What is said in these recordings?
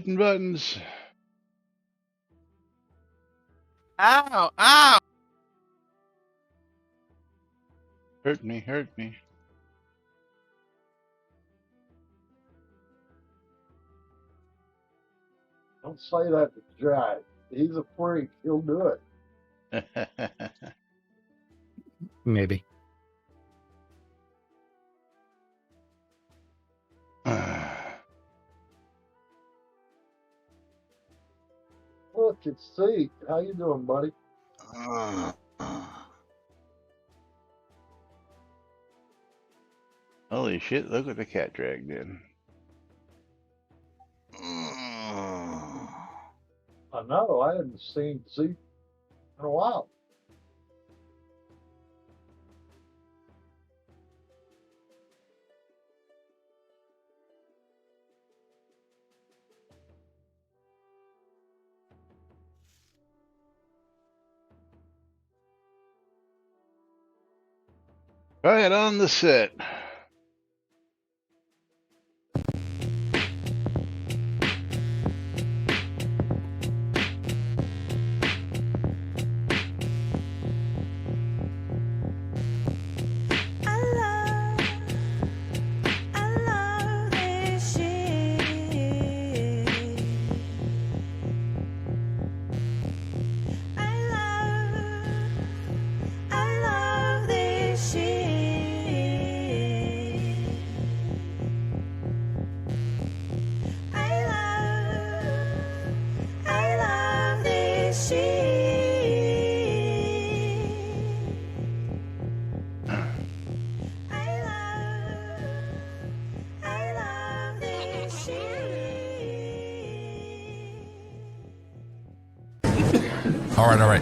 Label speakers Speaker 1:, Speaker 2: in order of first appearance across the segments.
Speaker 1: hitting buttons.
Speaker 2: Ow! Ow!
Speaker 1: Hurt me, hurt me.
Speaker 3: Don't say that to Jack. He's a freak. He'll do it.
Speaker 4: Maybe.
Speaker 3: Look, it's Zeke. How you doing, buddy?
Speaker 1: Holy shit, look what the cat dragged in.
Speaker 3: I know. I hadn't seen Zeke in a while.
Speaker 1: Right on the set.
Speaker 5: All right.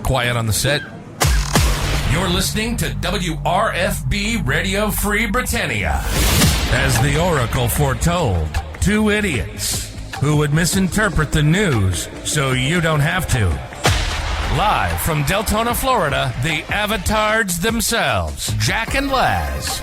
Speaker 5: Quiet on the set. You're listening to WRFB Radio Free Britannia. As the Oracle foretold, two idiots who would misinterpret the news so you don't have to. Live from Deltona, Florida, the avatars themselves, Jack and Laz.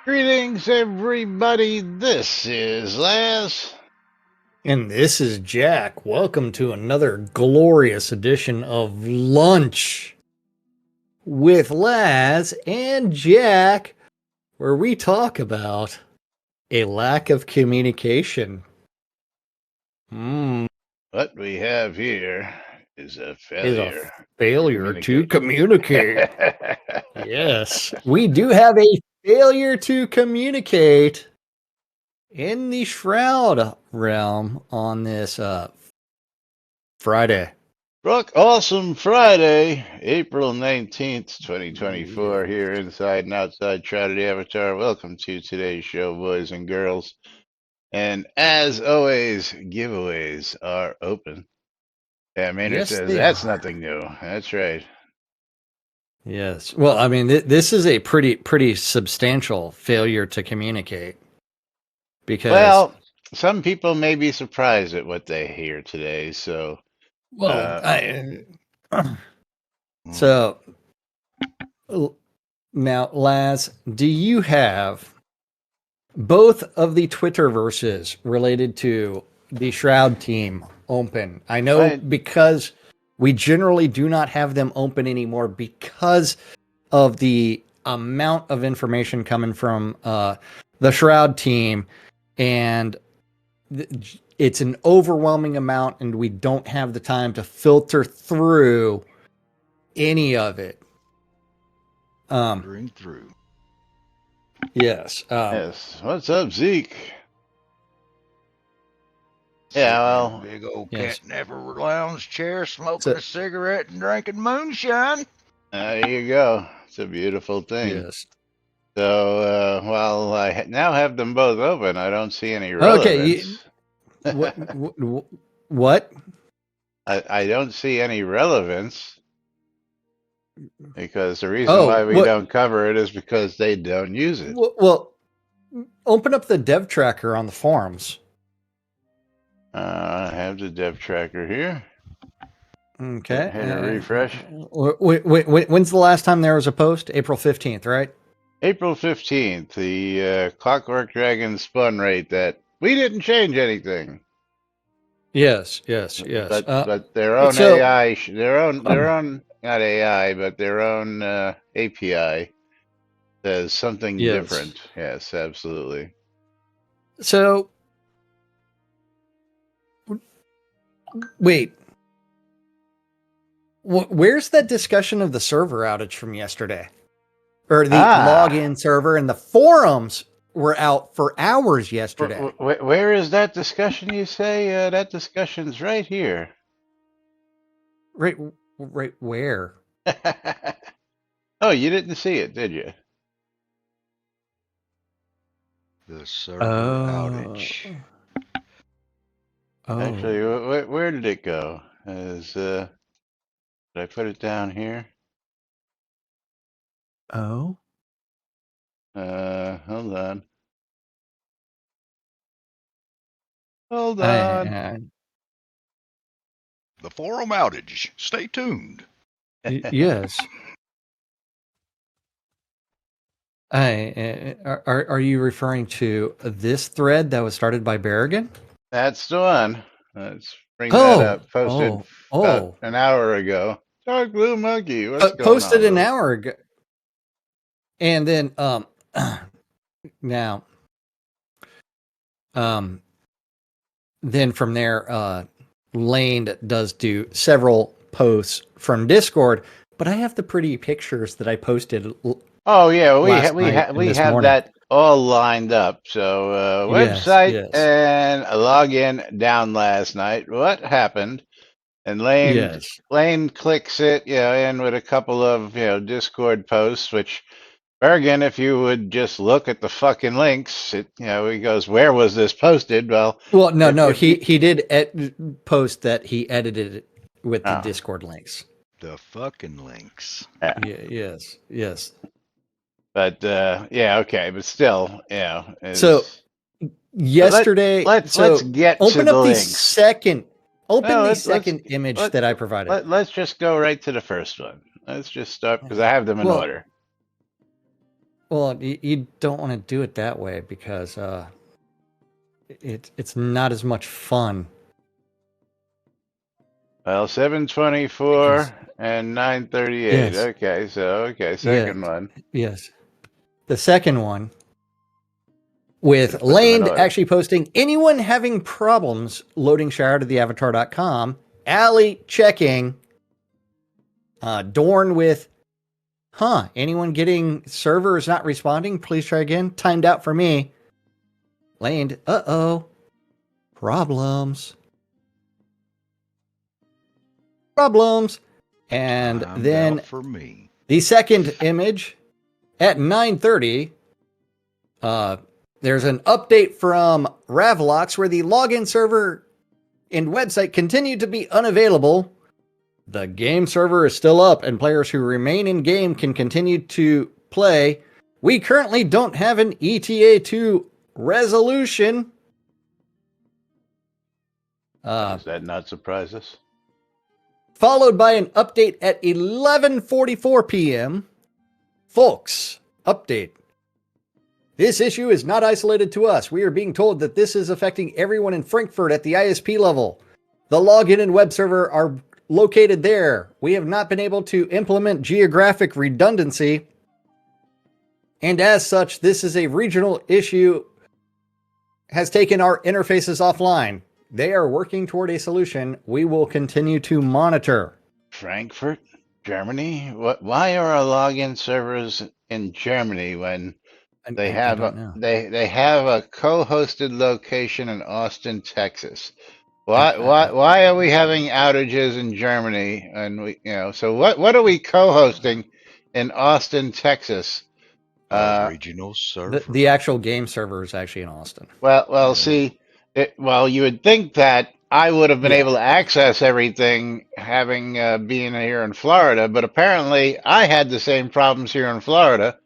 Speaker 1: Greetings, everybody. This is Laz.
Speaker 4: And this is Jack. Welcome to another glorious edition of Lunch with Laz and Jack, where we talk about a lack of communication.
Speaker 1: What we have here is a failure.
Speaker 4: Failure to communicate. Yes, we do have a failure to communicate in the Shroud realm on this Friday.
Speaker 1: Rock Awesome Friday, April 19th, 2024, here inside and outside Shrouded Avatar. Welcome to today's show, boys and girls. And as always, giveaways are open. Yeah, Maynard
Speaker 4: Yes,
Speaker 1: says
Speaker 4: they
Speaker 1: that's
Speaker 4: are.
Speaker 1: nothing new. That's right.
Speaker 4: Yes. Well, I mean, this is a pretty substantial failure to communicate. Because
Speaker 1: Well, some people may be surprised at what they hear today, so
Speaker 4: so now, Laz, do you have both of the Twitterverses related to the Shroud team open? I know because we generally do not have them open anymore because of the amount of information coming from the Shroud team, and it's an overwhelming amount, and we don't have the time to filter through any of it.
Speaker 6: Filtering through.
Speaker 4: Yes.
Speaker 1: yes. What's up, Zeke? Yeah, well,
Speaker 6: Big old
Speaker 4: yes.
Speaker 6: cat never lounge chair, smoking a cigarette and drinking moonshine.
Speaker 1: there you go. It's a beautiful thing.
Speaker 4: Yes.
Speaker 1: So, while I now have them both open, I don't see any relevance.
Speaker 4: Okay. What?
Speaker 1: I don't see any relevance because the reason why we
Speaker 4: what?
Speaker 1: don't cover it is because they don't use it.
Speaker 4: Well, open up the dev tracker on the forums.
Speaker 1: I have the dev tracker here.
Speaker 4: Okay.
Speaker 1: Hit a refresh.
Speaker 4: When's the last time there was a post? April 15th, right?
Speaker 1: April 15th, the Clockwork Dragon spun rate that we didn't change anything.
Speaker 4: Yes.
Speaker 1: But their own
Speaker 4: so-
Speaker 1: AI, their own not AI, but their own API says something
Speaker 4: Yes.
Speaker 1: different. Yes, absolutely.
Speaker 4: So, wait. Where's that discussion of the server outage from yesterday? Or the login server and the forums were out for hours yesterday.
Speaker 1: Where is that discussion, you say? That discussion's right here.
Speaker 4: Right where?
Speaker 1: Oh, you didn't see it, did you?
Speaker 6: The server outage.
Speaker 4: Oh.
Speaker 1: Actually, where did it go? Did I put it down here?
Speaker 4: Oh.
Speaker 1: Hold on. Hold on.
Speaker 6: The forum outage. Stay tuned.
Speaker 4: Yes. Are you referring to this thread that was started by Berrigan?
Speaker 1: That's the one. Let's bring that up. Posted about an hour ago. Dark Blue Monkey. What's going
Speaker 4: posted
Speaker 1: on?
Speaker 4: An hour ago. And then now then from there Lane does do several posts from Discord, but I have the pretty pictures that I posted.
Speaker 1: Oh yeah, we have
Speaker 4: morning.
Speaker 1: that all lined up. So website and a login down last night. What happened? And Lane clicks it, in with a couple of Discord posts, which Bergen, if you would just look at the fucking links, he goes, "Where was this posted?" Well,
Speaker 4: no, he did post that he edited it with the Discord links.
Speaker 6: The fucking links.
Speaker 4: Yes.
Speaker 1: But okay, but still,
Speaker 4: So yesterday,
Speaker 1: let's get
Speaker 4: open
Speaker 1: to
Speaker 4: up
Speaker 1: the
Speaker 4: the
Speaker 1: links.
Speaker 4: second. The second image that I provided.
Speaker 1: Let's just go right to the first one. Let's just start because I have them in order.
Speaker 4: Well, you don't want to do it that way because it's not as much fun.
Speaker 1: Well, 724 and 938.
Speaker 4: Yes.
Speaker 1: Okay, second one.
Speaker 4: Yes. The second one with Lane actually posting, anyone having problems loading Shroud to the avatar.com, Allie checking, Dorn with, anyone getting servers not responding? Please try again. Timed out for me. Lane, problems. And then
Speaker 6: for me.
Speaker 4: The second image at 9:30, there's an update from Ravlox where the login server and website continue to be unavailable. The game server is still up and players who remain in game can continue to play. We currently don't have an ETA 2 resolution.
Speaker 1: Does that not surprise us?
Speaker 4: Followed by an update at 11:44 p.m. Folks, update. This issue is not isolated to us. We are being told that this is affecting everyone in Frankfurt at the ISP level. The login and web server are located there. We have not been able to implement geographic redundancy. And as such, this is a regional issue, has taken our interfaces offline. They are working toward a solution. We will continue to monitor.
Speaker 1: Frankfurt, Germany? Why are our login servers in Germany when they have a co-hosted location in Austin, Texas? Why are we having outages in Germany? And so what are we co-hosting in Austin, Texas?
Speaker 6: Regional server.
Speaker 4: The actual game server is actually in Austin.
Speaker 1: See, you would think that I would have been
Speaker 4: Yeah.
Speaker 1: able to access everything having being here in Florida, but apparently I had the same problems here in Florida,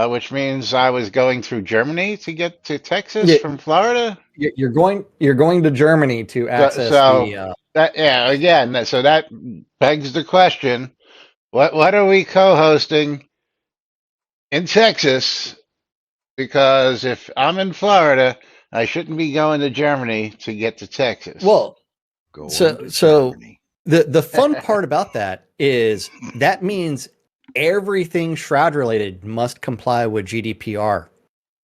Speaker 1: which means I was going through Germany to get to Texas
Speaker 4: Yeah,
Speaker 1: from Florida.
Speaker 4: you're going to Germany to
Speaker 1: So,
Speaker 4: access
Speaker 1: so
Speaker 4: the
Speaker 1: that yeah, again, so that begs the question: what are we co-hosting in Texas? Because if I'm in Florida, I shouldn't be going to Germany to get to Texas.
Speaker 4: well.
Speaker 6: Going to
Speaker 4: So
Speaker 6: Germany.
Speaker 4: the fun part about that is that means everything Shroud related must comply with GDPR.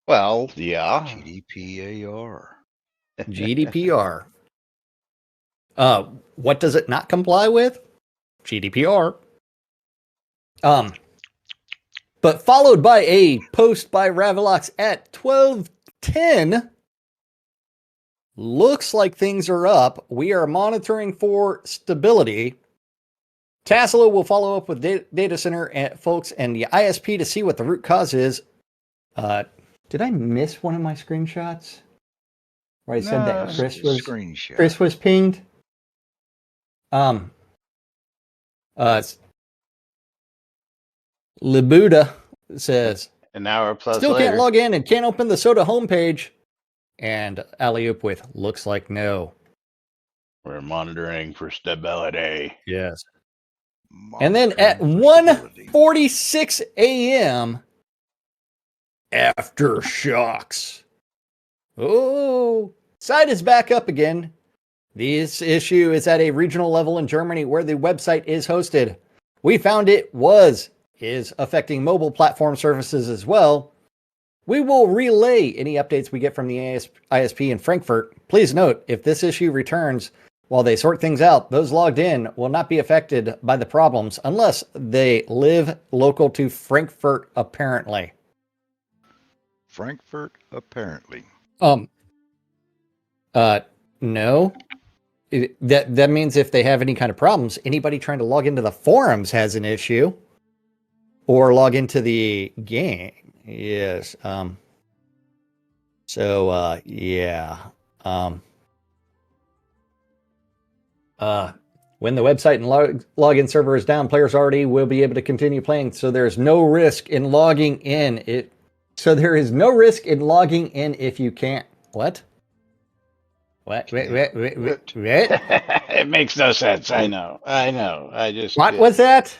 Speaker 1: Well, yeah.
Speaker 6: GDPAR.
Speaker 4: GDPR. What does it not comply with? GDPR. But followed by a post by Ravelox at 12:10. Looks like things are up. We are monitoring for stability. Tassilo will follow up with data center folks and the ISP to see what the root cause is. Did I miss one of my screenshots? Where I said that
Speaker 1: No.
Speaker 6: Screenshot.
Speaker 4: Chris was pinged. Libuda says
Speaker 1: An hour plus
Speaker 4: still
Speaker 1: later.
Speaker 4: can't log in and can't open the Soda homepage. And Alley-oop with looks like no.
Speaker 1: We're monitoring for stability.
Speaker 4: Yes. And then at
Speaker 6: Monitoring for stability.
Speaker 4: 1:46 a.m. Aftershocks. Oh, site is back up again. This issue is at a regional level in Germany where the website is hosted. We found it is affecting mobile platform services as well. We will relay any updates we get from the ISP in Frankfurt. Please note, if this issue returns while they sort things out, those logged in will not be affected by the problems unless they live local to Frankfurt, apparently.
Speaker 6: Frankfurt, apparently.
Speaker 4: No. That means if they have any kind of problems, anybody trying to log into the forums has an issue or log into the game. Yes. Yeah. When the website and login server is down, players already will be able to continue playing. So there's no risk in logging in. So there is no risk in logging in if you can't. What? What? Wait.
Speaker 1: It makes no sense. I know. I just.
Speaker 4: What was that?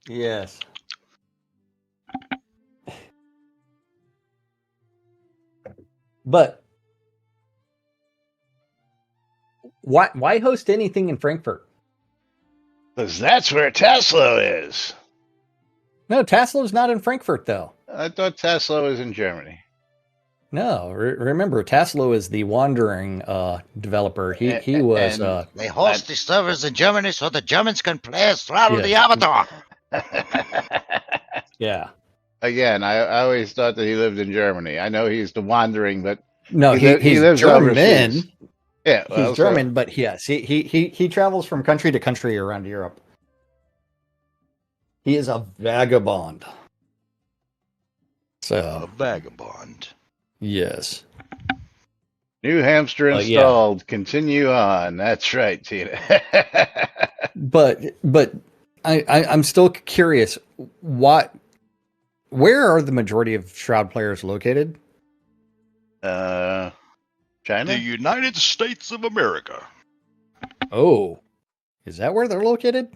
Speaker 4: Yes. But why host anything in Frankfurt?
Speaker 1: Because that's where Tesla is.
Speaker 4: No, Tesla's not in Frankfurt, though.
Speaker 1: I thought Tesla was in Germany.
Speaker 4: No, remember, Tassilo is the wandering developer. He was.
Speaker 6: They host the servers in Germany so the Germans can play as Shroud the Avatar.
Speaker 4: Yeah.
Speaker 1: Again, I always thought that he lived in Germany. I know he's the wandering, but
Speaker 4: no,
Speaker 1: he lives
Speaker 4: German.
Speaker 1: overseas. Yeah, well,
Speaker 4: he's German, but yes, he travels from country to country around Europe. He is a vagabond.
Speaker 6: A vagabond.
Speaker 4: Yes.
Speaker 1: New hamster installed. Yeah. Continue on. That's right, Tina.
Speaker 4: but I'm still curious. Where are the majority of Shroud players located?
Speaker 1: China?
Speaker 6: The United States of America.
Speaker 4: Oh. Is that where they're located?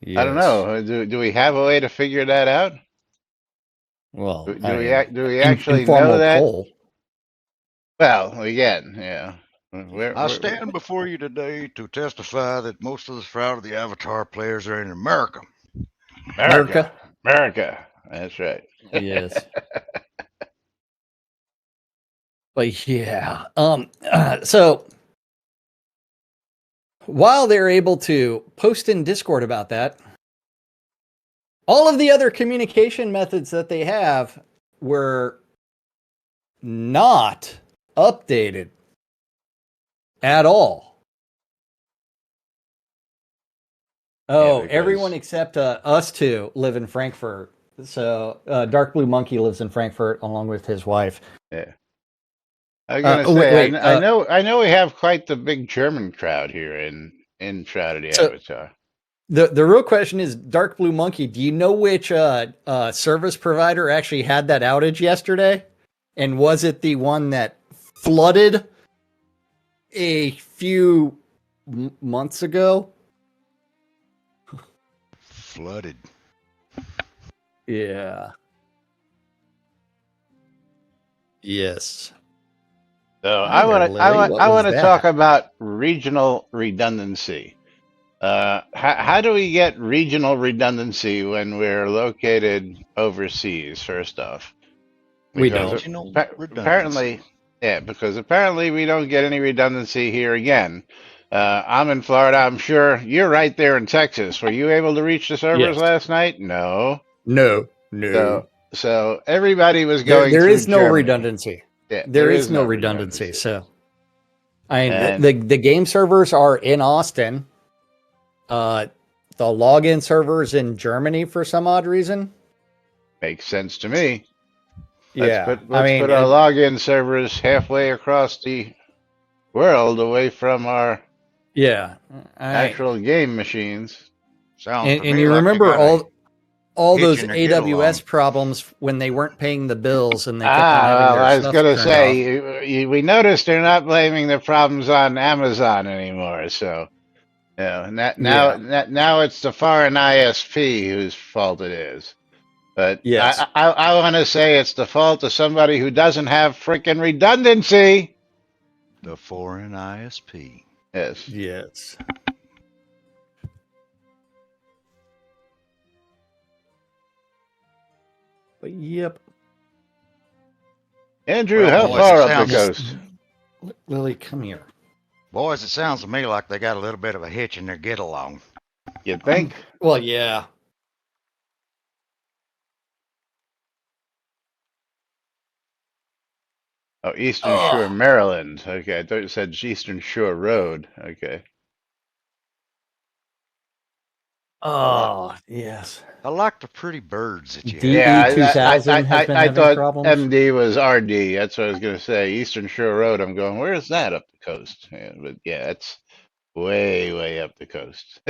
Speaker 1: Yes. I don't know. Do we have a way to figure that out?
Speaker 4: Well,
Speaker 1: do we actually know that?
Speaker 4: Poll.
Speaker 1: Well, again, yeah.
Speaker 6: I stand before you today to testify that most of the Shroud of the Avatar players are in America.
Speaker 1: America. That's right.
Speaker 4: Yes. But yeah. So while they're able to post in Discord about that, all of the other communication methods that they have were not updated at all. Oh, yeah, everyone except us two live in Frankfurt. So Dark Blue Monkey lives in Frankfurt along with his wife.
Speaker 1: Yeah. I was gonna
Speaker 4: Wait,
Speaker 1: say,
Speaker 4: wait.
Speaker 1: I know we have quite the big German crowd here in Shroud of the
Speaker 4: So
Speaker 1: Avatar.
Speaker 4: the real question is, Dark Blue Monkey, do you know which service provider actually had that outage yesterday? And was it the one that flooded a few months ago?
Speaker 6: Flooded.
Speaker 4: Yeah. Yes.
Speaker 1: So
Speaker 4: Hi there, Lily. What
Speaker 1: I
Speaker 4: was
Speaker 1: want to talk
Speaker 4: that?
Speaker 1: about regional redundancy. How do we get regional redundancy when we're located overseas? First off,
Speaker 4: We
Speaker 1: because
Speaker 4: don't.
Speaker 6: Regional
Speaker 1: apparently,
Speaker 6: redundancy.
Speaker 1: yeah, because apparently we don't get any redundancy here again. I'm in Florida. I'm sure you're right there in Texas. Were you able to reach the servers
Speaker 4: Yes.
Speaker 1: last night? No.
Speaker 4: No.
Speaker 1: So everybody was
Speaker 4: There
Speaker 1: going
Speaker 4: there
Speaker 1: through
Speaker 4: is no
Speaker 1: Germany.
Speaker 4: redundancy.
Speaker 1: Yeah,
Speaker 4: There
Speaker 1: there
Speaker 4: is
Speaker 1: is
Speaker 4: no
Speaker 1: no
Speaker 4: redundancy.
Speaker 1: redundancy.
Speaker 4: So I mean
Speaker 1: And
Speaker 4: the game servers are in Austin. Uh the login servers in Germany for some odd reason.
Speaker 1: makes sense to me.
Speaker 4: Yeah. I
Speaker 1: Let's
Speaker 4: mean
Speaker 1: put our login servers halfway across the world away from our
Speaker 4: yeah. I
Speaker 1: actual game machines.
Speaker 6: Sounds to
Speaker 4: and
Speaker 6: me
Speaker 4: you
Speaker 6: like they
Speaker 4: remember
Speaker 6: got a
Speaker 4: all
Speaker 6: hitch
Speaker 4: those
Speaker 6: in their get along.
Speaker 4: AWS problems when they weren't paying the bills and they kept on
Speaker 1: Ah,
Speaker 4: having
Speaker 1: well,
Speaker 4: their
Speaker 1: I was
Speaker 4: stuff
Speaker 1: going to
Speaker 4: turned off.
Speaker 1: say, we noticed they're not blaming the problems on Amazon anymore. So, you know,
Speaker 4: Yeah.
Speaker 1: now it's the foreign ISP whose fault it is. But
Speaker 4: Yes.
Speaker 1: I want to say it's the fault of somebody who doesn't have freaking redundancy.
Speaker 6: The foreign ISP.
Speaker 1: Yes.
Speaker 4: Yes. But yep.
Speaker 1: Andrew,
Speaker 6: Well,
Speaker 1: how
Speaker 6: boys,
Speaker 1: far up the coast?
Speaker 4: Lily, come here.
Speaker 6: boys, it sounds to me like they got a little bit of a hitch in their get along.
Speaker 1: You think?
Speaker 4: Well, yeah.
Speaker 1: Oh, Eastern Shore,
Speaker 4: Oh,
Speaker 1: Maryland. Okay, I thought you said Eastern Shore Road. Okay.
Speaker 4: yes.
Speaker 6: I like the pretty birds that you have
Speaker 4: DE
Speaker 6: out
Speaker 1: Yeah,
Speaker 6: there, sir.
Speaker 4: 2000 has been
Speaker 1: I
Speaker 4: having
Speaker 1: thought
Speaker 4: problems.
Speaker 1: MD was RD. That's what I was going to say. Eastern Shore Road. I'm going, where is that up the coast? Yeah, but yeah, it's way up the coast.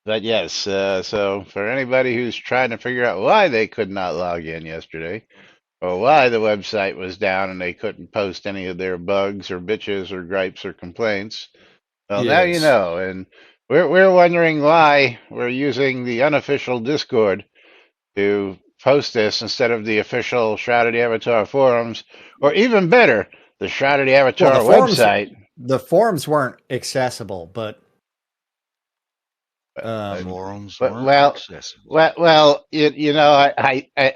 Speaker 1: But yes, so for anybody who's trying to figure out why they could not log in yesterday, or why the website was down and they couldn't post any of their bugs or bitches or gripes or complaints, well, now you
Speaker 4: Yes.
Speaker 1: know. And we're wondering why we're using the unofficial Discord to post this instead of the official Shroud of the Avatar forums, or even better, the Shroud of the
Speaker 4: Well,
Speaker 1: Avatar website.
Speaker 4: the forums weren't accessible, but
Speaker 6: The
Speaker 1: Uh,
Speaker 6: forums
Speaker 1: But
Speaker 6: weren't accessible.
Speaker 1: you know,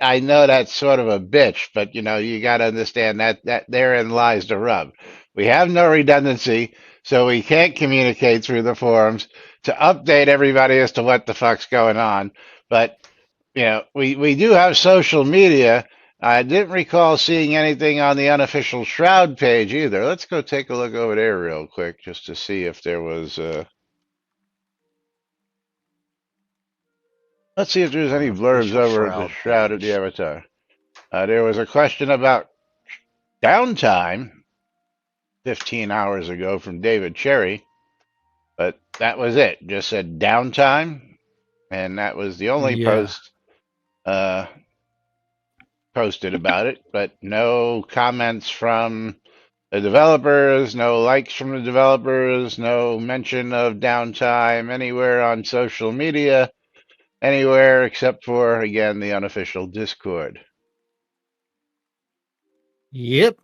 Speaker 1: I know that's sort of a bitch, but you know, you got to understand that therein lies the rub. We have no redundancy, so we can't communicate through the forums to update everybody as to what the fuck's going on. But you know, we do have social media. I didn't recall seeing anything on the unofficial Shroud page either. Let's go take a look over there real quick just to see if there was. Let's see if there's any blurbs
Speaker 6: Unofficial
Speaker 1: over at the
Speaker 6: Shroud
Speaker 1: Shroud of the
Speaker 6: page.
Speaker 1: Avatar. There was a question about downtime 15 hours ago from David Cherry, but that was it. Just said downtime, and that was the only
Speaker 4: yeah.
Speaker 1: post uh, posted about it, but no comments from the developers, no likes from the developers, no mention of downtime anywhere on social media, anywhere except for, again, the unofficial Discord.
Speaker 4: Yep.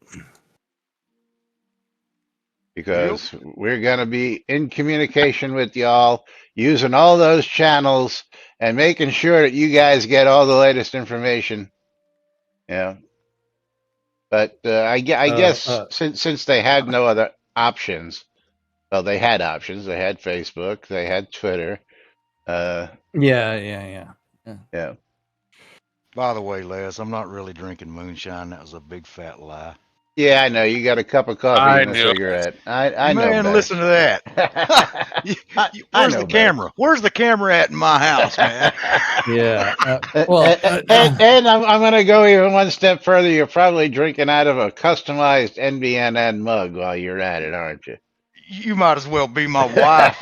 Speaker 1: Because we're going to be in communication with y'all, using all those channels and making sure that you guys get all the latest information. Yeah. But I guess
Speaker 4: Uh,
Speaker 1: since they had no other options, well, they had options. They had Facebook, they had Twitter. Uh,
Speaker 4: yeah.
Speaker 1: yeah.
Speaker 6: By the way, Les, I'm not really drinking moonshine. That was a big fat lie.
Speaker 1: Yeah, I know. You got a cup of coffee
Speaker 2: I
Speaker 1: and a
Speaker 2: knew it.
Speaker 1: cigarette. I know
Speaker 6: Man,
Speaker 1: better.
Speaker 6: listen to that.
Speaker 1: I
Speaker 6: Where's
Speaker 1: know
Speaker 6: the
Speaker 1: better.
Speaker 6: camera? Where's the camera at in my house, man?
Speaker 4: Yeah.
Speaker 1: And I'm going to go even one step further. You're probably drinking out of a customized NBNN mug while you're at it, aren't you?
Speaker 6: You might as well be my wife.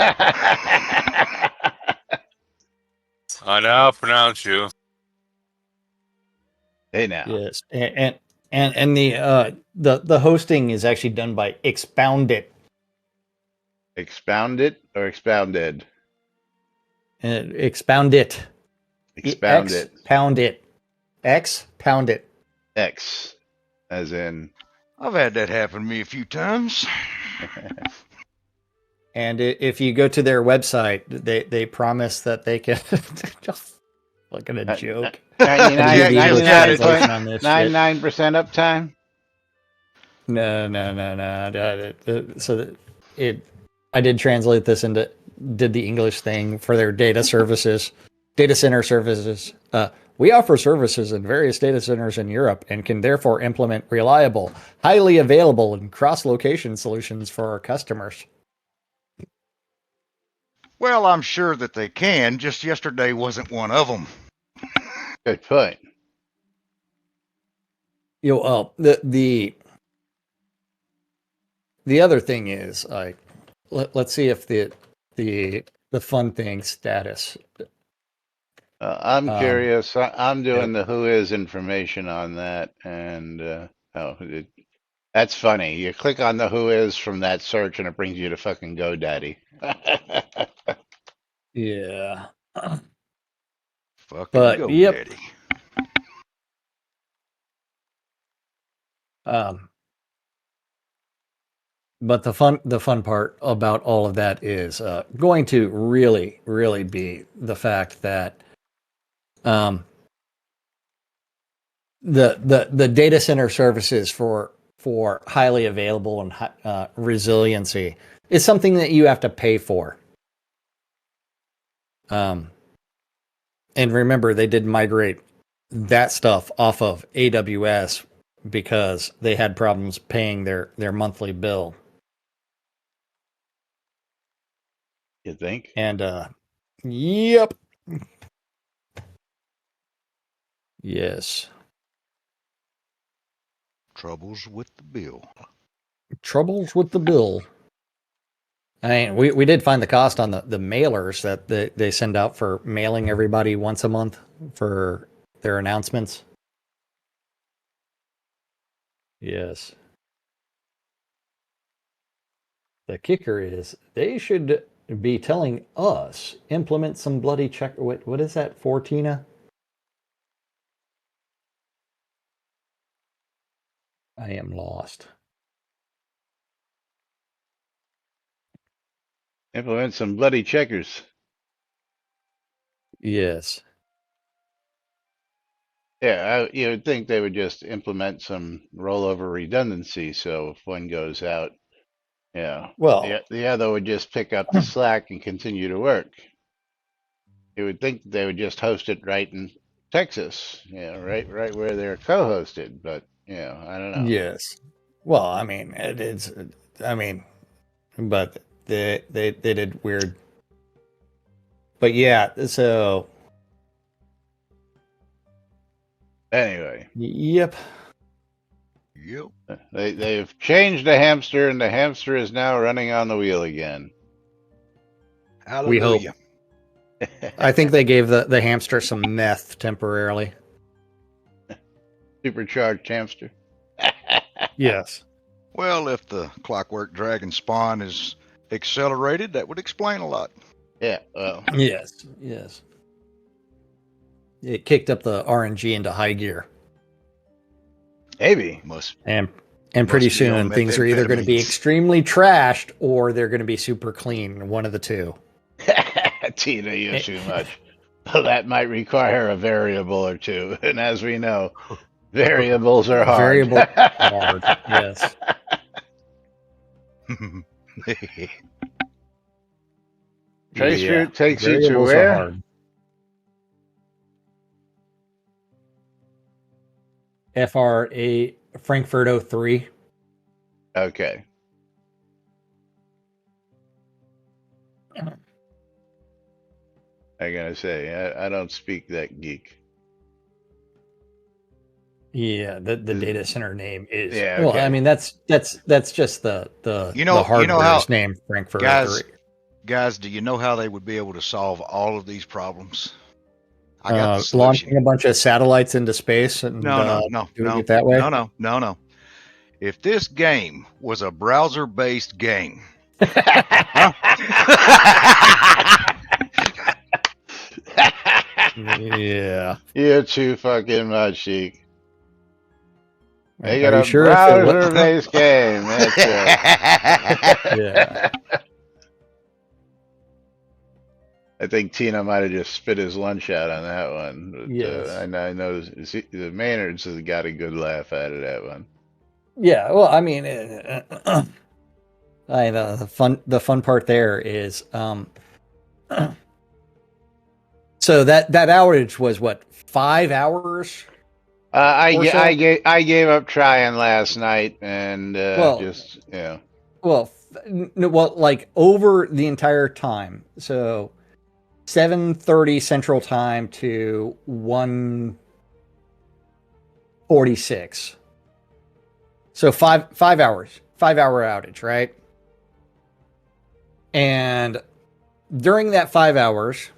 Speaker 2: I now pronounce you.
Speaker 1: Hey now,
Speaker 4: Yes, and the hosting is actually done by Expound It.
Speaker 1: expound it or expounded?
Speaker 4: Expound It.
Speaker 1: Expound
Speaker 4: X
Speaker 1: it.
Speaker 4: pound it. X pound it.
Speaker 1: X, as in.
Speaker 6: I've had that happen to me a few times.
Speaker 4: And if you go to their website, they promise that they can just look at a joke.
Speaker 1: 99,
Speaker 6: Jack just got it.
Speaker 1: 99% uptime.
Speaker 4: No. So I did translate this into did the English thing for their data center services. We offer services in various data centers in Europe and can therefore implement reliable, highly available, and cross-location solutions for our customers.
Speaker 6: Well, I'm sure that they can. Just yesterday wasn't one of them.
Speaker 1: Good point.
Speaker 4: The other thing is, let's see if the fun thing status.
Speaker 1: I'm curious. I'm doing
Speaker 4: Yep.
Speaker 1: the who is information on that, and that's funny. You click on the who is from that search, and it brings you to fucking GoDaddy.
Speaker 4: Yeah.
Speaker 6: Fucking
Speaker 4: But
Speaker 6: go,
Speaker 4: yep.
Speaker 6: daddy.
Speaker 4: But the fun part about all of that is going to really be the fact that the data center services for highly available and resiliency is something that you have to pay for. And remember, they did migrate that stuff off of AWS because they had problems paying their monthly bill.
Speaker 1: You think?
Speaker 4: And yep. Yes.
Speaker 6: Troubles with the bill.
Speaker 4: Troubles with the bill. I mean, we did find the cost on the mailers that they send out for mailing everybody once a month for their announcements. Yes. The kicker is they should be telling us implement some bloody check. What is that for, Tina? I am lost.
Speaker 1: Implement some bloody checkers.
Speaker 4: Yes.
Speaker 1: Yeah, you would think they would just implement some rollover redundancy. So if one goes out, yeah,
Speaker 4: Well,
Speaker 1: the other would just pick up the slack and continue to work. You would think they would just host it right in Texas, right where they're co-hosted. But I don't know.
Speaker 4: yes. Well, I mean, I mean, but they did weird. But yeah, so
Speaker 1: Anyway,
Speaker 4: yep.
Speaker 6: Yep.
Speaker 1: they've changed the hamster, and the hamster is now running on the wheel again.
Speaker 4: We hope.
Speaker 6: Hallelujah.
Speaker 4: I think they gave the hamster some meth temporarily.
Speaker 1: Supercharged hamster.
Speaker 4: Yes.
Speaker 6: Well, if the Clockwork Dragon spawn is accelerated, that would explain a lot.
Speaker 1: Yeah, well,
Speaker 4: Yes. It kicked up the RNG into high gear.
Speaker 1: maybe.
Speaker 6: Must
Speaker 4: And pretty
Speaker 6: Must be on
Speaker 4: soon things are either going to be
Speaker 6: methamphetamines.
Speaker 4: extremely trashed or they're going to be super clean. One of the two.
Speaker 1: Tina, you're too much. That might require a variable or two. And as we know, variables are hard.
Speaker 4: Variable hard. Yes.
Speaker 1: Trace
Speaker 4: Yeah.
Speaker 1: route takes you to
Speaker 4: Variables are
Speaker 1: where?
Speaker 4: hard. FRA Frankfurt 03.
Speaker 1: Okay. I gotta say, I don't speak that geek.
Speaker 4: Yeah, the data center name is
Speaker 1: Yeah,
Speaker 4: well. I
Speaker 1: okay.
Speaker 4: mean, that's just the
Speaker 6: You know how,
Speaker 4: hardware's name, Frankfurt
Speaker 6: guys,
Speaker 4: 3.
Speaker 6: guys, do you know how they would be able to solve all of these problems? I got the solution.
Speaker 4: Launching a bunch of satellites into space and doing it that way.
Speaker 6: No. If this game was a browser-based game,
Speaker 4: Yeah.
Speaker 1: You're too fucking much, Sheik. They
Speaker 4: Are
Speaker 1: got
Speaker 4: you
Speaker 1: a
Speaker 4: sure if it was?
Speaker 1: browser-based game. That's right.
Speaker 4: Yeah.
Speaker 1: I think Tina might have just spit his lunch out on that one. But,
Speaker 4: Yes.
Speaker 1: I know the Maynards has got a good laugh out of that one.
Speaker 4: Yeah. Well, I mean, the fun part there is, so that outage was what, 5 hours?
Speaker 1: I,
Speaker 4: Or
Speaker 1: ga-
Speaker 4: so?
Speaker 1: I gave up trying last night and
Speaker 4: Well,
Speaker 1: just, you know.
Speaker 4: Well, well, like over the entire time. So 7:30 Central Time to 1:46. So 5 hours, 5 hour outage, right? And during that 5 hours,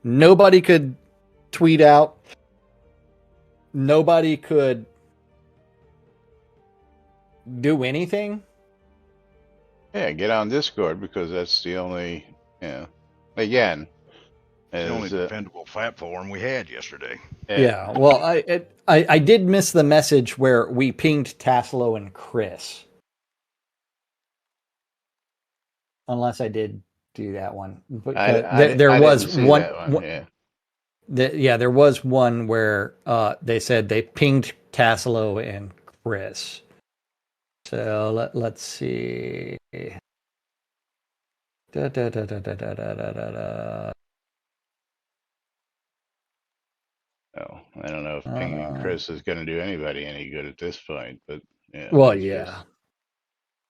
Speaker 4: nobody could tweet out. Nobody could do anything.
Speaker 1: Yeah, get on Discord because that's the only, again,
Speaker 6: it's the only
Speaker 1: as,
Speaker 6: defendable platform we had yesterday.
Speaker 4: Yeah. Well, I did miss the message where we pinged Tassilo and Chris. Unless I did do that one. There
Speaker 1: I
Speaker 4: was
Speaker 1: didn't see
Speaker 4: one.
Speaker 1: that one. Yeah.
Speaker 4: There was one where they said they pinged Tassilo and Chris. So let's see. Da, da, da, da, da, da, da, da, da.
Speaker 1: Oh, I don't know if pinging Chris is going to do anybody any good at this point, but yeah.
Speaker 4: Well, yeah.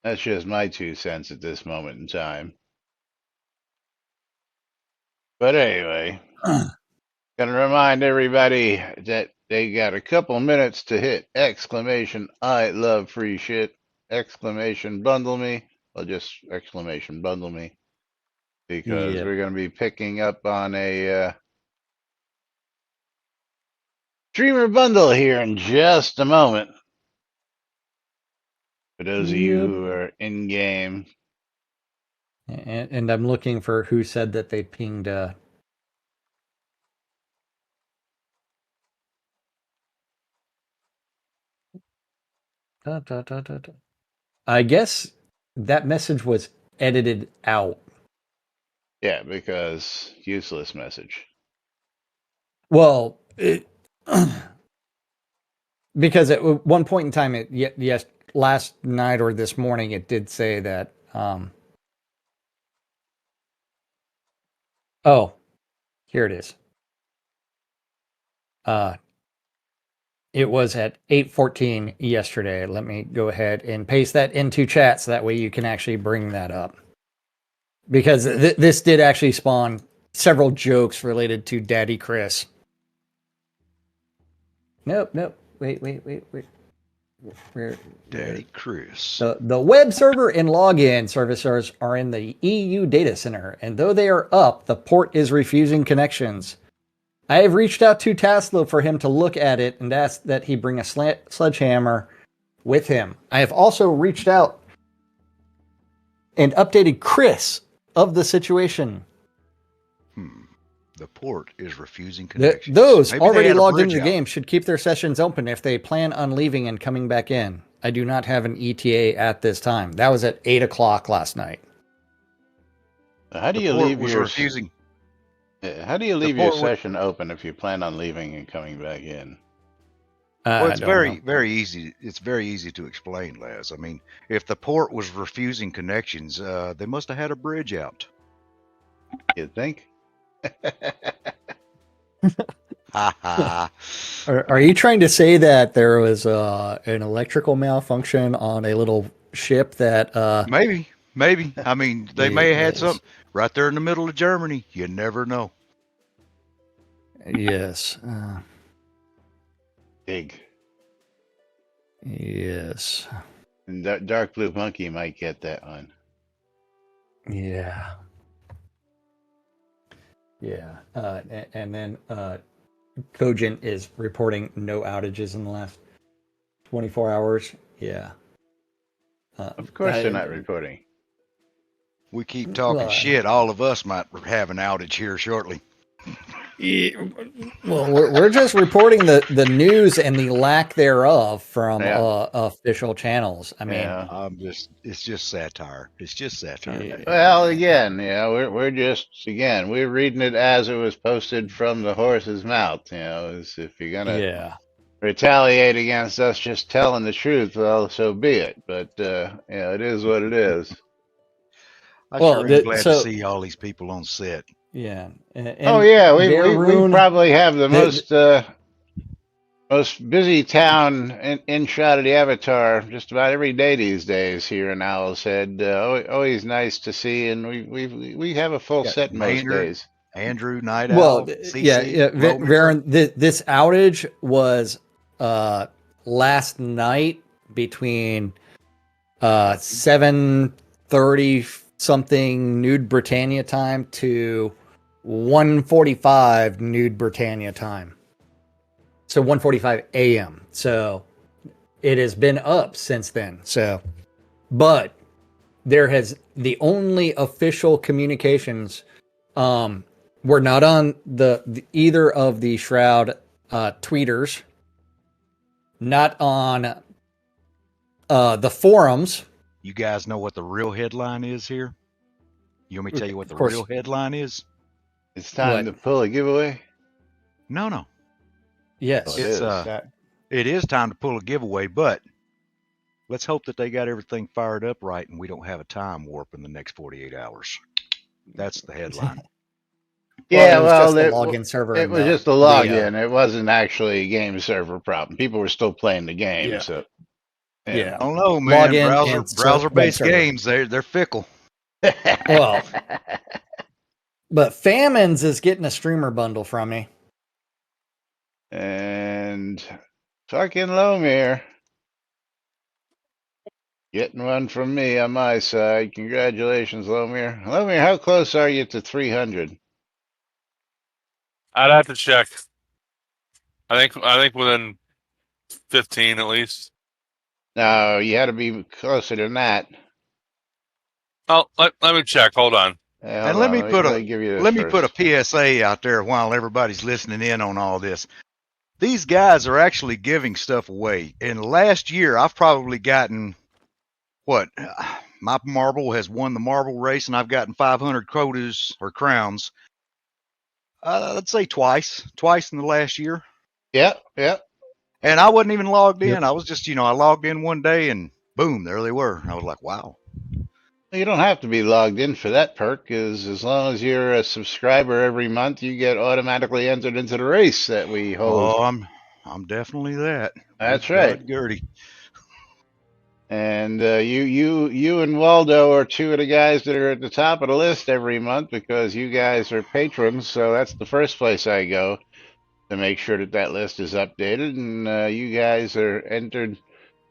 Speaker 1: That's just my 2 cents at this moment in time. But anyway, gonna remind everybody that they got a couple minutes to hit exclamation I love free shit, exclamation bundle me, well just exclamation bundle me, because we're gonna be picking up on a streamer bundle here in just a moment. For those of you who are in game.
Speaker 4: And I'm looking for who said that they pinged I guess that message was edited out.
Speaker 1: Yeah, because useless message.
Speaker 4: Well, because at one point in time, yes, last night or this morning, it did say that. Oh, here it is. It was at 8:14 yesterday. Let me go ahead and paste that into chat so that way you can actually bring that up. Because this did actually spawn several jokes related to Daddy Chris. Nope. Wait.
Speaker 6: Daddy Chris.
Speaker 4: The web server and login services are in the EU data center, and though they are up, the port is refusing connections. I have reached out to Tassilo for him to look at it and asked that he bring a sledgehammer with him. I have also reached out and updated Chris of the situation.
Speaker 6: The port is refusing connections.
Speaker 4: Those already logged into the game should keep their sessions open if they plan on leaving and coming back in. I do not have an ETA at this time. That was at 8 o'clock last night.
Speaker 1: How do you leave your refusing? How do you leave your session open if you plan on leaving and coming back in?
Speaker 6: Well, it's very easy. It's very easy to explain, Laz. I mean, if the port was refusing connections, they must have had a bridge out.
Speaker 1: You think?
Speaker 4: Are you trying to say that there was an electrical malfunction on a little ship that
Speaker 6: Maybe. I mean, they may have had
Speaker 4: yes,
Speaker 6: something right there in the middle of Germany. You never know.
Speaker 4: yes,
Speaker 1: Big.
Speaker 4: yes,
Speaker 1: And Dark Blue Monkey might get that one.
Speaker 4: yeah, yeah. And then Cogent is reporting no outages in the last 24 hours. Yeah.
Speaker 1: Of course they're not reporting.
Speaker 6: We keep talking shit. All of us might have an outage here shortly.
Speaker 4: Well, we're just reporting the news and the lack thereof from official channels. I mean,
Speaker 6: it's just satire. It's just satire.
Speaker 1: Well, again, we're just we're reading it as it was posted from the horse's mouth. As if you're gonna retaliate against us just telling the truth, well, so be it. But it is what it is.
Speaker 6: I sure am glad to see all these people on set.
Speaker 4: Yeah.
Speaker 1: We probably have the most busy town in shot of the Avatar just about every day these days here in Owl's Head. Always nice to see, and we have a full set most days.
Speaker 6: Andrew, Night Owl, CC,
Speaker 4: Varen, this outage was last night between 7:30 something Nude Britannia time to 1:45 Nude Britannia time. So 1:45 a.m. So it has been up since then. So, but the only official communications were not on the either of the Shroud tweeters, not on the forums.
Speaker 6: You guys know what the real headline is here? You want me to tell you what the real headline is?
Speaker 1: It's time to pull a giveaway?
Speaker 6: No.
Speaker 4: Yes.
Speaker 6: It is time to pull a giveaway, but let's hope that they got everything fired up right and we don't have a time warp in the next 48 hours. That's the headline.
Speaker 1: Yeah, well,
Speaker 4: the login server.
Speaker 1: It was just a login. It wasn't actually a game server problem. People were still playing the game.
Speaker 4: Yeah.
Speaker 1: So,
Speaker 6: I don't know, man. Browser-based games, they're fickle.
Speaker 4: Well, but Famines is getting a streamer bundle from me.
Speaker 1: And fucking Lomir getting one from me on my side. Congratulations, Lomir. Lomir, how close are you to 300?
Speaker 2: I'd have to check. I think within 15 at least.
Speaker 1: No, you had to be closer than that.
Speaker 2: Oh, let me check. Hold on.
Speaker 6: And let me put a PSA out there while everybody's listening in on all this. These guys are actually giving stuff away. And last year, I've probably gotten my marble has won the marble race, and I've gotten 500 quotas or crowns. Let's say twice in the last year.
Speaker 1: Yeah.
Speaker 6: And I wasn't even logged in. I was just, I logged in one day and boom, there they were. I was like, wow.
Speaker 1: You don't have to be logged in for that perk, because as long as you're a subscriber every month, you get automatically entered into the race that we hold.
Speaker 6: Oh, I'm definitely that.
Speaker 1: That's right,
Speaker 6: Gertie.
Speaker 1: And you and Waldo are two of the guys that are at the top of the list every month because you guys are patrons. So that's the first place I go to make sure that list is updated, and you guys are entered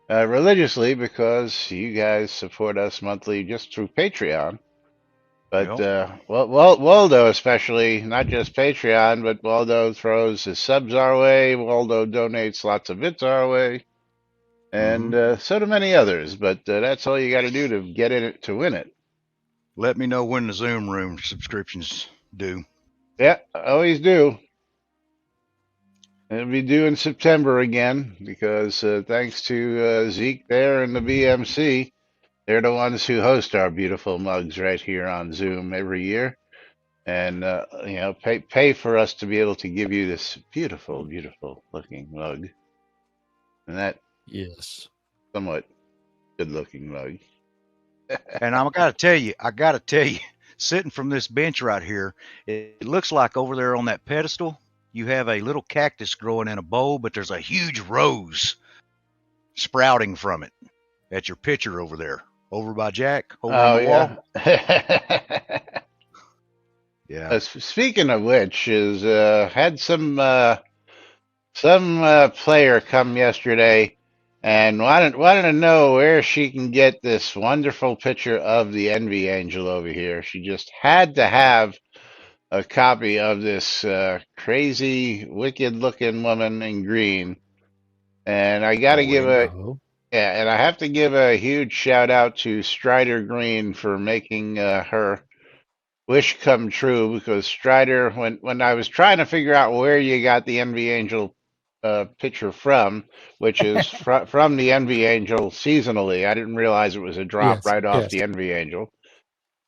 Speaker 1: religiously because you guys support us monthly just through Patreon. But Waldo especially, not just Patreon, but Waldo throws his subs our way. Waldo donates lots of bits our way, and so do many others. But that's all you got to do to get in it to win it.
Speaker 6: Let me know when the Zoom room subscriptions due.
Speaker 1: Yeah, always do. It'll be due in September again because thanks to Zeke there and the BMC, they're the ones who host our beautiful mugs right here on Zoom every year. And, pay for us to be able to give you this beautiful, beautiful looking mug. And that somewhat good looking mug.
Speaker 6: And I gotta tell you, sitting from this bench right here, it looks like over there on that pedestal, you have a little cactus growing in a bowl, but there's a huge rose sprouting from it. That's your picture over there, over by Jack, over on the wall. Yeah.
Speaker 1: Speaking of which, is had some player come yesterday and wanted to know where she can get this wonderful picture of the Envy Angel over here. She just had to have a copy of this crazy, wicked-looking woman in green, and I got to and I have to give a huge shout out to Strider Green for making her wish come true, because Strider, when I was trying to figure out where you got the Envy Angel picture from, which is from the Envy Angel seasonally, I didn't realize it was a drop right off the Envy Angel.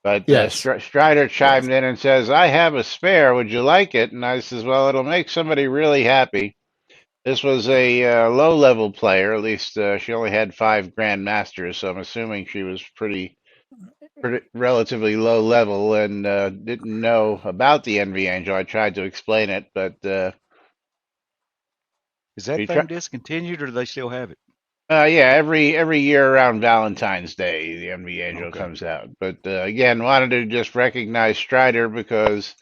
Speaker 1: But Strider chimed in and says, "I have a spare. Would you like it?" And I says, "Well, it'll make somebody really happy." This was a low-level player. At least she only had 5 Grandmasters, so I'm assuming she was pretty relatively low level and didn't know about the Envy Angel. I tried to explain it, but
Speaker 6: is that thing discontinued, or do they still have it?
Speaker 1: Yeah, every year around Valentine's Day, the Envy Angel comes out. But again, wanted to just recognize Strider, because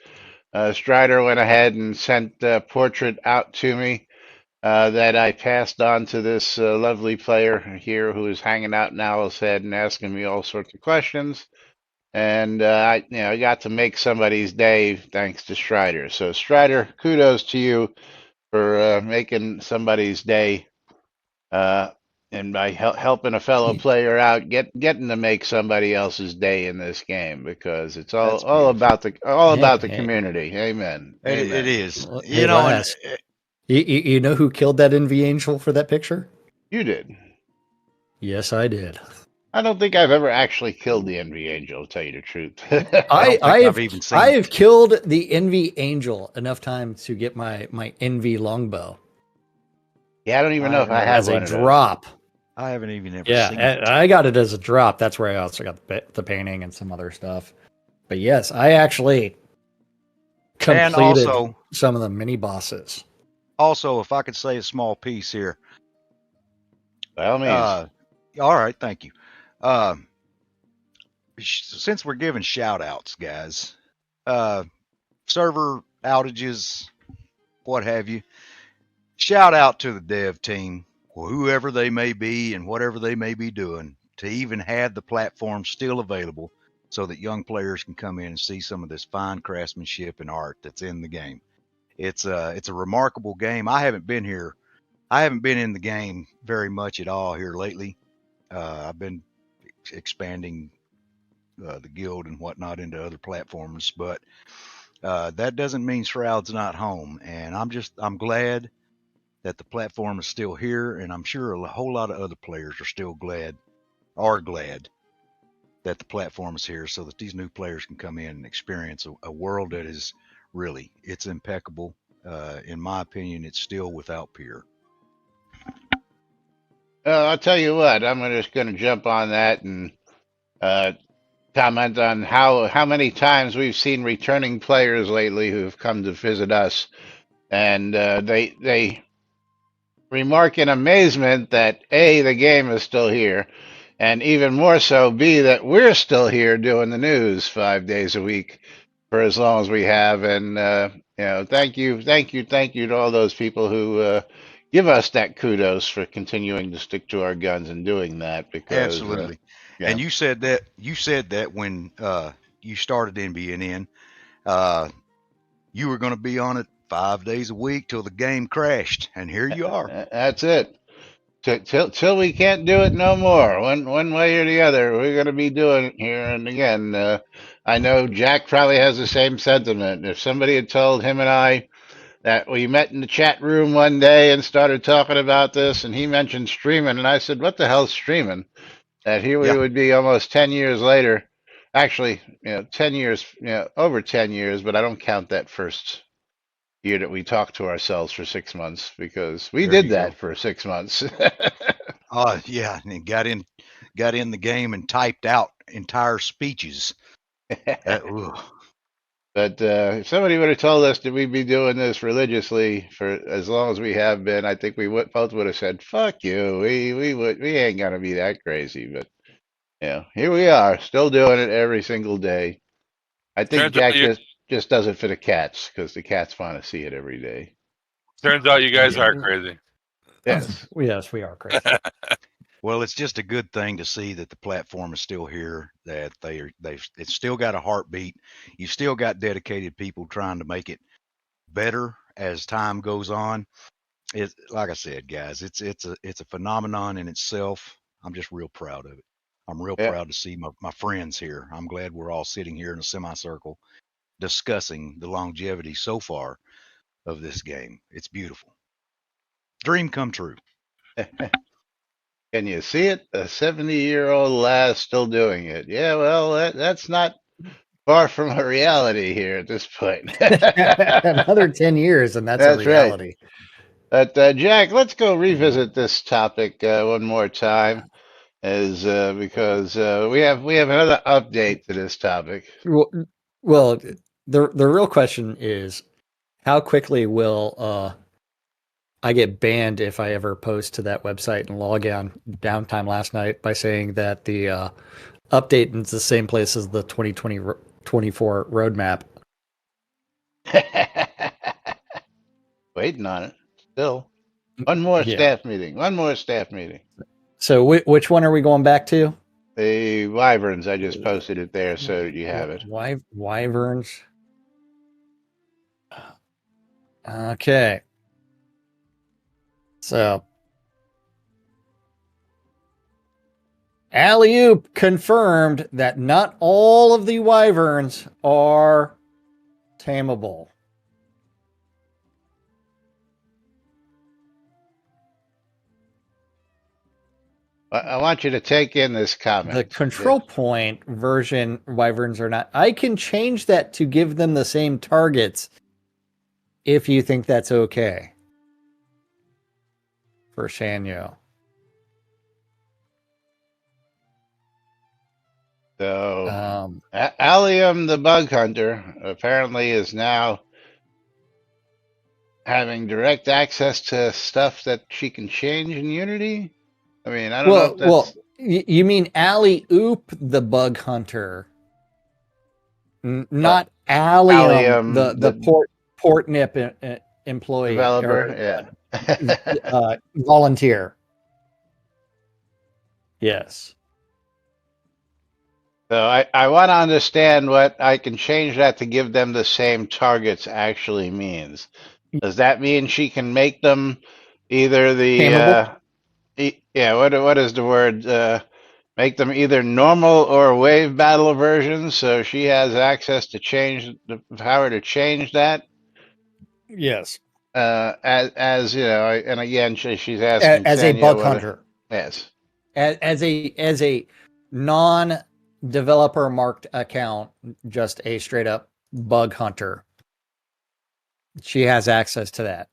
Speaker 1: Strider went ahead and sent a portrait out to me that I passed on to this lovely player here who is hanging out in Owl's Head and asking me all sorts of questions. And I got to make somebody's day thanks to Strider. So Strider, kudos to you for making somebody's day, and by helping a fellow player out, getting to make somebody else's day in this game, because it's all about the community. Amen.
Speaker 6: It is.
Speaker 4: You know who killed that Envy Angel for that picture?
Speaker 1: You did.
Speaker 4: Yes, I did.
Speaker 1: I don't think I've ever actually killed the Envy Angel, to tell you the truth.
Speaker 4: I have killed the Envy Angel enough times to get my Envy longbow.
Speaker 1: Yeah, I don't even know if I have
Speaker 4: as a drop.
Speaker 6: I haven't even ever seen it.
Speaker 4: I got it as a drop. That's where I also got the painting and some other stuff. But yes, I actually completed some of the mini bosses.
Speaker 6: Also, if I could say a small piece here.
Speaker 1: By all means.
Speaker 6: All right, thank you. Since we're giving shout outs, guys, server outages, what have you, shout out to the dev team, whoever they may be and whatever they may be doing, to even have the platform still available so that young players can come in and see some of this fine craftsmanship and art that's in the game. It's a remarkable game. I haven't been in the game very much at all here lately. I've been expanding the guild and whatnot into other platforms, but that doesn't mean Shroud's not home. And I'm glad that the platform is still here, and I'm sure a whole lot of other players are glad that the platform is here, so that these new players can come in and experience a world that is really, it's impeccable. In my opinion, it's still without peer.
Speaker 1: I'll tell you what, I'm just going to jump on that and comment on how many times we've seen returning players lately who've come to visit us, and they remark in amazement that A, the game is still here, and even more so, B, that we're still here doing the news 5 days a week for as long as we have. And thank you to all those people who give us that kudos for continuing to stick to our guns and doing that. Because
Speaker 6: absolutely. And you said that when you started NBNN, you were going to be on it 5 days a week till the game crashed, and here you are.
Speaker 1: That's it. Till we can't do it no more. One way or the other, we're going to be doing it here. And again, I know Jack probably has the same sentiment. If somebody had told him and I that we met in the chat room one day and started talking about this, and he mentioned streaming, and I said, "What the hell's streaming?" That here we would be almost 10 years later. Actually, 10 years, over 10 years, but I don't count that first year that we talked to ourselves for 6 months, because we did that for 6 months.
Speaker 6: Yeah, and got in the game and typed out entire speeches.
Speaker 1: But if somebody would have told us that we'd be doing this religiously for as long as we have been, I think we both would have said, "Fuck you, we ain't gonna be that crazy." But here we are, still doing it every single day. I think
Speaker 2: Turns out
Speaker 1: Jack
Speaker 2: you
Speaker 1: just does it for the cats because the cats want to see it every day.
Speaker 2: guys
Speaker 4: Yeah.
Speaker 2: are crazy.
Speaker 1: Yes.
Speaker 4: Yes, we are crazy.
Speaker 6: Well, it's just a good thing to see that the platform is still here, that it's still got a heartbeat. You've still got dedicated people trying to make it better as time goes on. It's like I said, guys, it's a phenomenon in itself. I'm just real proud of it. I'm real
Speaker 1: Yeah.
Speaker 6: proud to see my friends here. I'm glad we're all sitting here in a semicircle discussing the longevity so far of this game. It's beautiful. Dream come true.
Speaker 1: Can you see it? A 70-year-old lass still doing it. Yeah, well, that's not far from a reality here at this point.
Speaker 4: Another 10 years, and that's a
Speaker 1: That's right.
Speaker 4: reality.
Speaker 1: But Jack, let's go revisit this topic one more time, as because we have another update to this topic.
Speaker 4: Well, the real question is, how quickly will I get banned if I ever post to that website and log on downtime last night by saying that the update is the same place as the 2024 roadmap?
Speaker 1: Waiting on it. Still, one more
Speaker 4: Yeah.
Speaker 1: staff meeting. One more staff meeting.
Speaker 4: So which one are we going back to?
Speaker 1: The Wyverns. I just posted it there so that you have it.
Speaker 4: Wyverns. Okay. So, Alley-oop confirmed that not all of the Wyverns are tameable.
Speaker 1: I want you to take in this comment.
Speaker 4: The control point version Wyverns are not. I can change that to give them the same targets if you think that's okay. For Shanyo.
Speaker 1: So, Allium the bug hunter apparently is now having direct access to stuff that she can change in Unity. I mean, I don't know if that's...
Speaker 4: Well, you mean Alley-oop the bug hunter, not Allium the port nip employee
Speaker 1: developer,
Speaker 4: yeah, volunteer. Yes.
Speaker 1: So I want to understand what I can change that to give them the same targets actually means. Does that mean she can make them either the what is the word? Make them either normal or wave battle versions, so she has access to change the power to change that.
Speaker 4: Yes.
Speaker 1: As you know, and again, she's asking
Speaker 4: as a
Speaker 1: Sanya
Speaker 4: bug
Speaker 1: whether,
Speaker 4: hunter.
Speaker 1: yes,
Speaker 4: As a non-developer marked account, just a straight up bug hunter. She has access to that.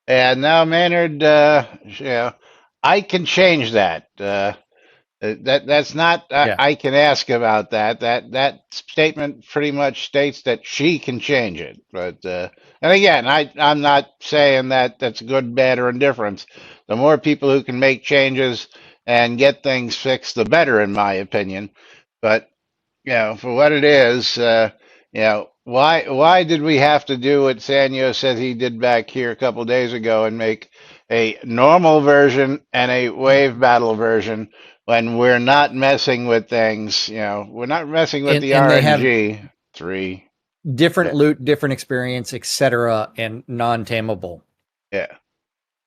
Speaker 1: And now Maynard, I can change that. That's not.
Speaker 4: Yeah.
Speaker 1: I can ask about that. That statement pretty much states that she can change it. But and again, I'm not saying that that's good, bad, or indifference. The more people who can make changes and get things fixed, the better, in my opinion. But for what it is, why did we have to do what Sanyo said he did back here a couple days ago and make a normal version and a wave battle version when we're not messing with things? We're not messing with the RNG 3.
Speaker 4: Different loot, different experience, etc., and non-tameable.
Speaker 1: Yeah.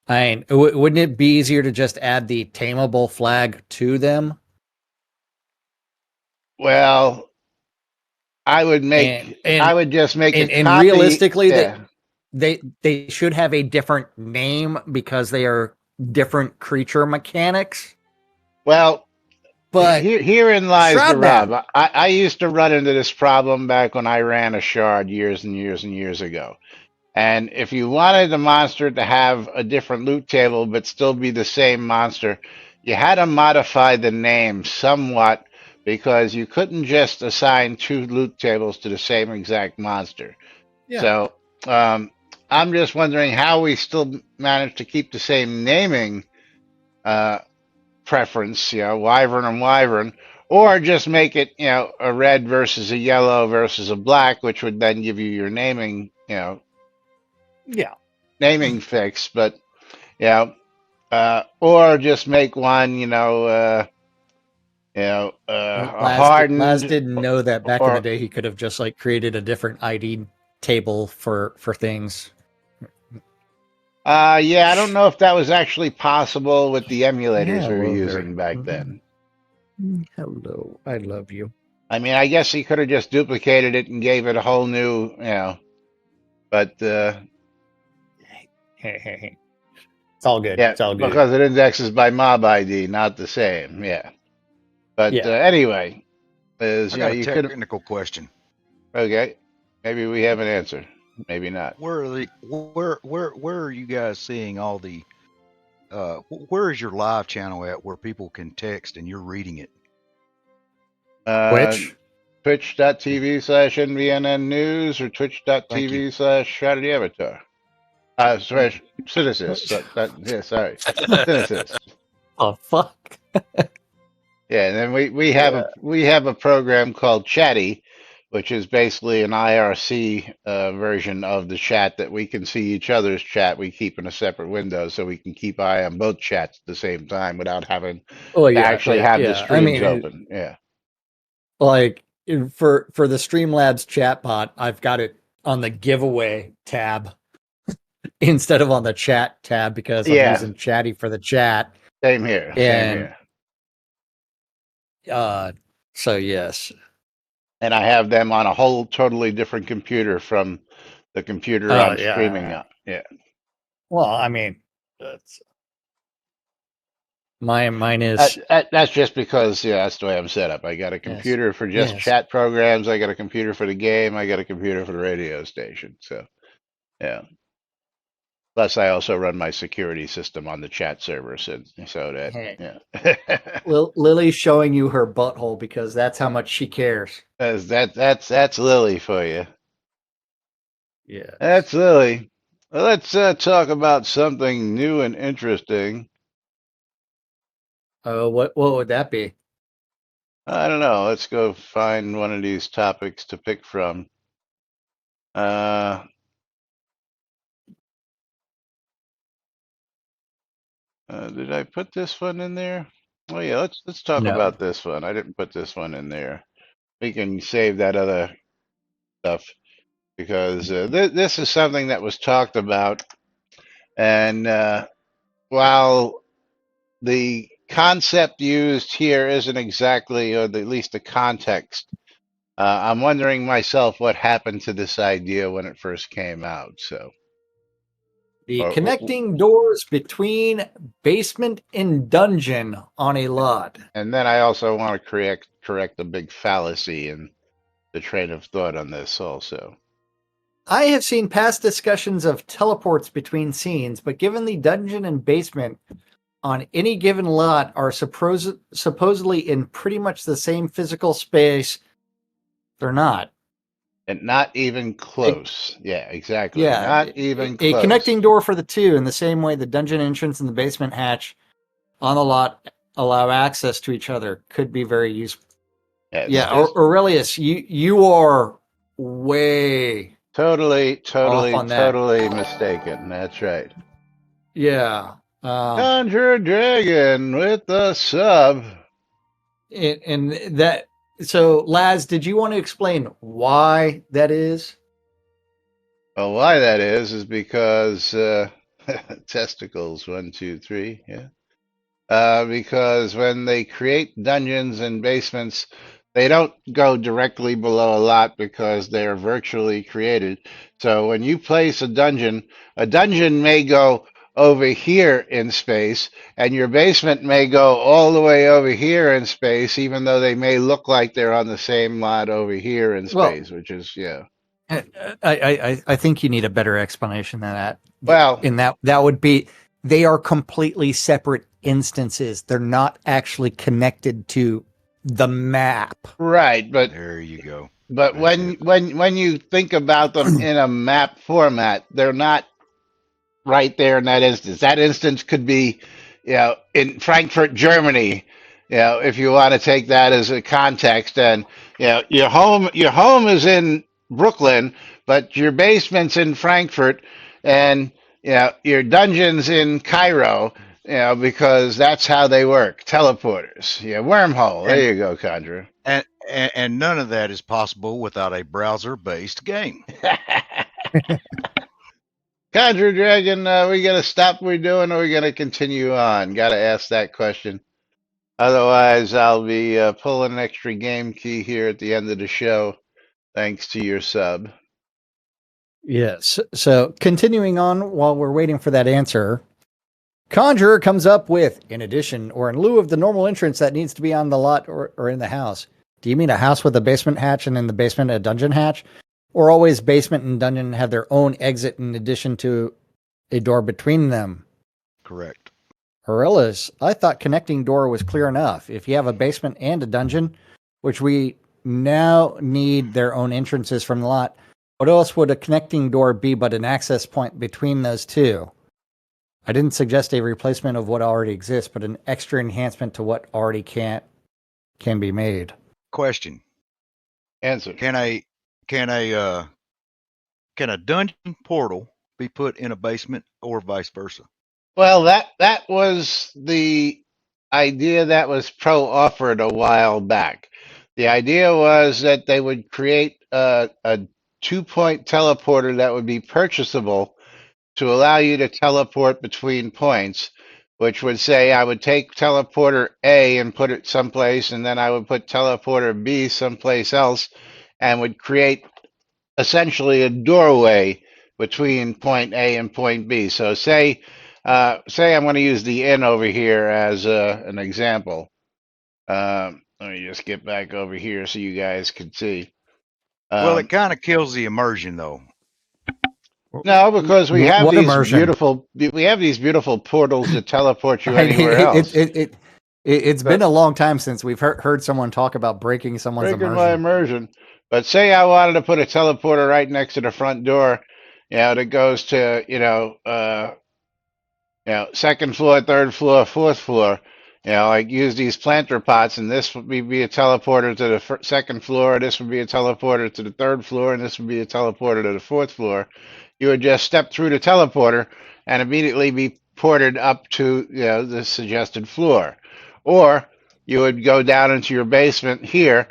Speaker 4: I mean, wouldn't it be easier to just add the tameable flag to them?
Speaker 1: Well, I would just make a copy.
Speaker 4: Realistically, they should have a different name because they are different creature mechanics.
Speaker 1: Well,
Speaker 4: but
Speaker 1: herein lies
Speaker 4: Shroud
Speaker 1: the rub. I used to run into this problem back when I ran a shard years and years and years ago. And if you wanted the monster to have a different loot table but still be the same monster, you had to modify the name somewhat because you couldn't just assign 2 loot tables to the same exact monster.
Speaker 4: Yeah.
Speaker 1: So I'm just wondering how we still manage to keep the same naming preference, wyvern and wyvern, or just make it, a red versus a yellow versus a black, which would then give you your naming,
Speaker 4: Yeah.
Speaker 1: naming fix. But or just make one, a
Speaker 4: Laz
Speaker 1: hardened,
Speaker 4: didn't know that back in the
Speaker 1: or
Speaker 4: day he could have just like created a different ID table for things.
Speaker 1: yeah, I don't know if that was actually possible with the emulators we were
Speaker 4: Hello
Speaker 1: using
Speaker 4: there.
Speaker 1: back then.
Speaker 4: Hello, I love you.
Speaker 1: I mean, I guess he could have just duplicated it and gave it a whole new, but
Speaker 4: It's all good.
Speaker 1: yeah,
Speaker 4: It's all good.
Speaker 1: because it indexes by mob ID, not the same. Yeah. But
Speaker 4: Yeah.
Speaker 1: anyway,
Speaker 6: I got a
Speaker 1: you could have.
Speaker 6: technical question.
Speaker 1: Okay, maybe we have an answer. Maybe not.
Speaker 6: Where are you guys seeing all the where is your live channel at where people can text and you're reading it?
Speaker 4: Which?
Speaker 1: Twitch.tv/NBNN News or Twitch.tv/Shroud Avatar. Sorry, Cynicist. Yeah, sorry. Cynicist.
Speaker 4: Oh fuck.
Speaker 1: Yeah, and then we have a program called Chatty, which is basically an IRC version of the chat that we can see each other's chat. We keep in a separate window so we can keep eye on both chats at the same time without having
Speaker 4: Oh
Speaker 1: to
Speaker 4: yeah.
Speaker 1: actually have the
Speaker 4: I
Speaker 1: streams
Speaker 4: mean,
Speaker 1: open. Yeah.
Speaker 4: like for the Streamlabs chatbot, I've got it on the giveaway tab instead of on the chat tab because I'm using Chatty for the chat.
Speaker 1: Same here. Same
Speaker 4: And
Speaker 1: here.
Speaker 4: So yes.
Speaker 1: And I have them on a whole totally different computer from the computer I'm streaming on. Yeah.
Speaker 4: Well, I mean, that's mine is
Speaker 1: That's just because that's the way I'm set up. I got a computer for just chat programs. I got a computer for the game. I got a computer for the radio station. So yeah. Plus, I also run my security system on the chat server, so that yeah.
Speaker 4: Lily's showing you her butthole because that's how much she cares.
Speaker 1: That's Lily for you.
Speaker 4: Yeah,
Speaker 1: that's Lily. Well, let's talk about something new and interesting.
Speaker 4: What would that be?
Speaker 1: I don't know. Let's go find one of these topics to pick from. Did I put this one in there? Oh yeah, let's talk about this one. I didn't put this one in there. We can save that other stuff because this is something that was talked about, and while the concept used here isn't exactly, or at least the context, I'm wondering myself what happened to this idea when it first came out. So.
Speaker 4: Connecting doors between basement and dungeon on a lot.
Speaker 1: And then I also want to correct a big fallacy in the train of thought on this also.
Speaker 4: I have seen past discussions of teleports between scenes, but given the dungeon and basement on any given lot are supposedly in pretty much the same physical space, they're not.
Speaker 1: And not even close. Yeah, exactly.
Speaker 4: Yeah,
Speaker 1: not even close.
Speaker 4: A connecting door for the two in the same way the dungeon entrance and the basement hatch on the lot allow access to each other could be very useful. Yeah, Aurelius, you are way
Speaker 1: totally mistaken. That's right.
Speaker 4: Yeah.
Speaker 1: Conjure Dragon with the sub.
Speaker 4: And that. So, Laz, did you want to explain why that is?
Speaker 1: Well, why that is because testicles, 1, 2, 3, yeah. Because when they create dungeons and basements, they don't go directly below a lot because they are virtually created. So when you place a dungeon may go over here in space, and your basement may go all the way over here in space, even though they may look like they're on the same lot over here in space, which is,
Speaker 4: I think you need a better explanation than that.
Speaker 1: Well,
Speaker 4: in that would be, they are completely separate instances. They're not actually connected to the map.
Speaker 1: Right, but
Speaker 6: There you go.
Speaker 1: but
Speaker 6: That's
Speaker 1: when
Speaker 6: it.
Speaker 1: when you think about them in a map format, they're not right there in that instance. That instance could be, in Frankfurt, Germany, if you want to take that as a context, and your home is in Brooklyn, but your basement's in Frankfurt, and your dungeon's in Cairo, because that's how they work. Teleporters, wormhole.
Speaker 6: And
Speaker 1: There you go, Conjure.
Speaker 6: and none of that is possible without a browser-based game.
Speaker 1: Conjure Dragon, we gotta stop what we're doing, or we gotta continue on? Gotta ask that question. Otherwise, I'll be pulling an extra game key here at the end of the show, thanks to your sub.
Speaker 4: Yes. So continuing on while we're waiting for that answer, Conjurer comes up with, in addition or in lieu of the normal entrance that needs to be on the lot or in the house. Do you mean a house with a basement hatch and in the basement a dungeon hatch? Or always basement and dungeon have their own exit in addition to a door between them?
Speaker 6: Correct.
Speaker 4: Horillas, I thought connecting door was clear enough. If you have a basement and a dungeon, which we now need their own entrances from the lot, what else would a connecting door be but an access point between those two? I didn't suggest a replacement of what already exists, but an extra enhancement to what already can be made.
Speaker 6: Question:
Speaker 1: Answer.
Speaker 6: Can a dungeon portal be put in a basement or vice versa?
Speaker 1: Well, that was the idea that was offered a while back. The idea was that they would create a 2-point teleporter that would be purchasable to allow you to teleport between points, which would say I would take teleporter A and put it someplace, and then I would put teleporter B someplace else, and would create essentially a doorway between point A and point B. So say I'm going to use the inn over here as an example. Let me just get back over here so you guys can see.
Speaker 6: Well, it kind of kills the immersion, though.
Speaker 1: No, because we have
Speaker 4: What
Speaker 1: these
Speaker 4: immersion?
Speaker 1: beautiful portals that teleport you anywhere else.
Speaker 4: It's been a long time since we've heard someone talk about breaking someone's
Speaker 1: Breaking
Speaker 4: immersion.
Speaker 1: my immersion. But say I wanted to put a teleporter right next to the front door, that goes to, second floor, third floor, fourth floor. Like use these planter pots, and this would be a teleporter to the second floor. This would be a teleporter to the third floor, and this would be a teleporter to the fourth floor. You would just step through the teleporter and immediately be ported up to the suggested floor, or you would go down into your basement here,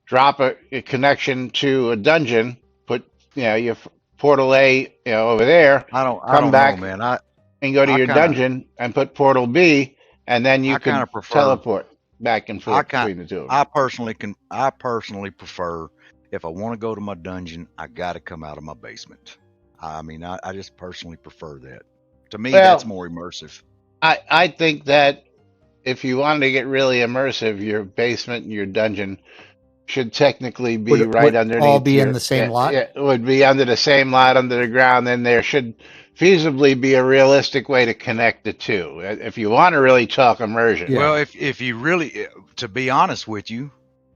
Speaker 1: drop a connection to a dungeon, put your portal A over there.
Speaker 6: I don't
Speaker 1: come back
Speaker 6: know, man.
Speaker 1: and go to your dungeon and put portal B, and then you can teleport back and forth between the two.
Speaker 6: I personally prefer, if I want to go to my dungeon, I got to come out of my basement. I mean, I just personally prefer that. To me, that's more immersive.
Speaker 1: I think that if you wanted to get really immersive, your basement and your dungeon should technically be
Speaker 4: would
Speaker 1: underneath.
Speaker 4: All be in the same lot?
Speaker 1: It would be under the same lot under the ground. Then there should feasibly be a realistic way to connect the two. If you want to really talk immersion.
Speaker 6: Yeah. Well, if you really, to be honest with you,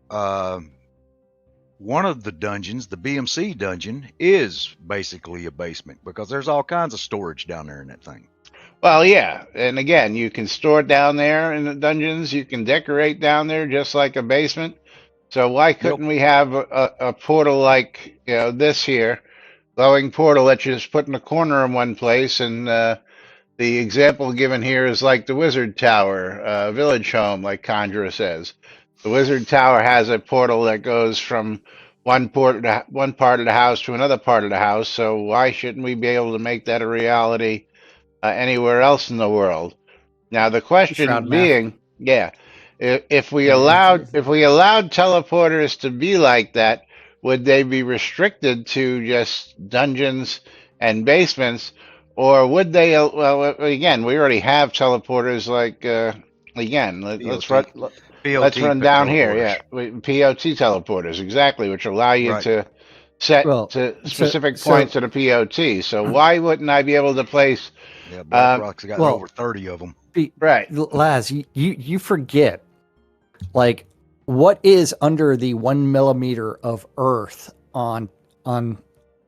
Speaker 6: one of the dungeons, the BMC dungeon, is basically a basement because there's all kinds of storage down there in that thing.
Speaker 1: Well, yeah. And again, you can store down there in the dungeons. You can decorate down there just like a basement. So why couldn't we have a portal like this here, glowing portal that you just put in a corner in one place? And the example given here is like the Wizard Tower, Village Home, like Conjurer says. The Wizard Tower has a portal that goes from one part of the house to another part of the house. So why shouldn't we be able to make that a reality anywhere else in the world? Now the question being, if we allowed teleporters to be like that, would they be restricted to just dungeons and basements, or would they? Well, again, we already have teleporters. Like let's run down here. Yeah, POT teleporters, exactly, which allow you to set to specific points of the POT. So why wouldn't I be able to place?
Speaker 6: Yeah, BlackRock's got over 30 of them.
Speaker 1: Right,
Speaker 4: Laz, you forget, like what is under the 1 millimeter of earth on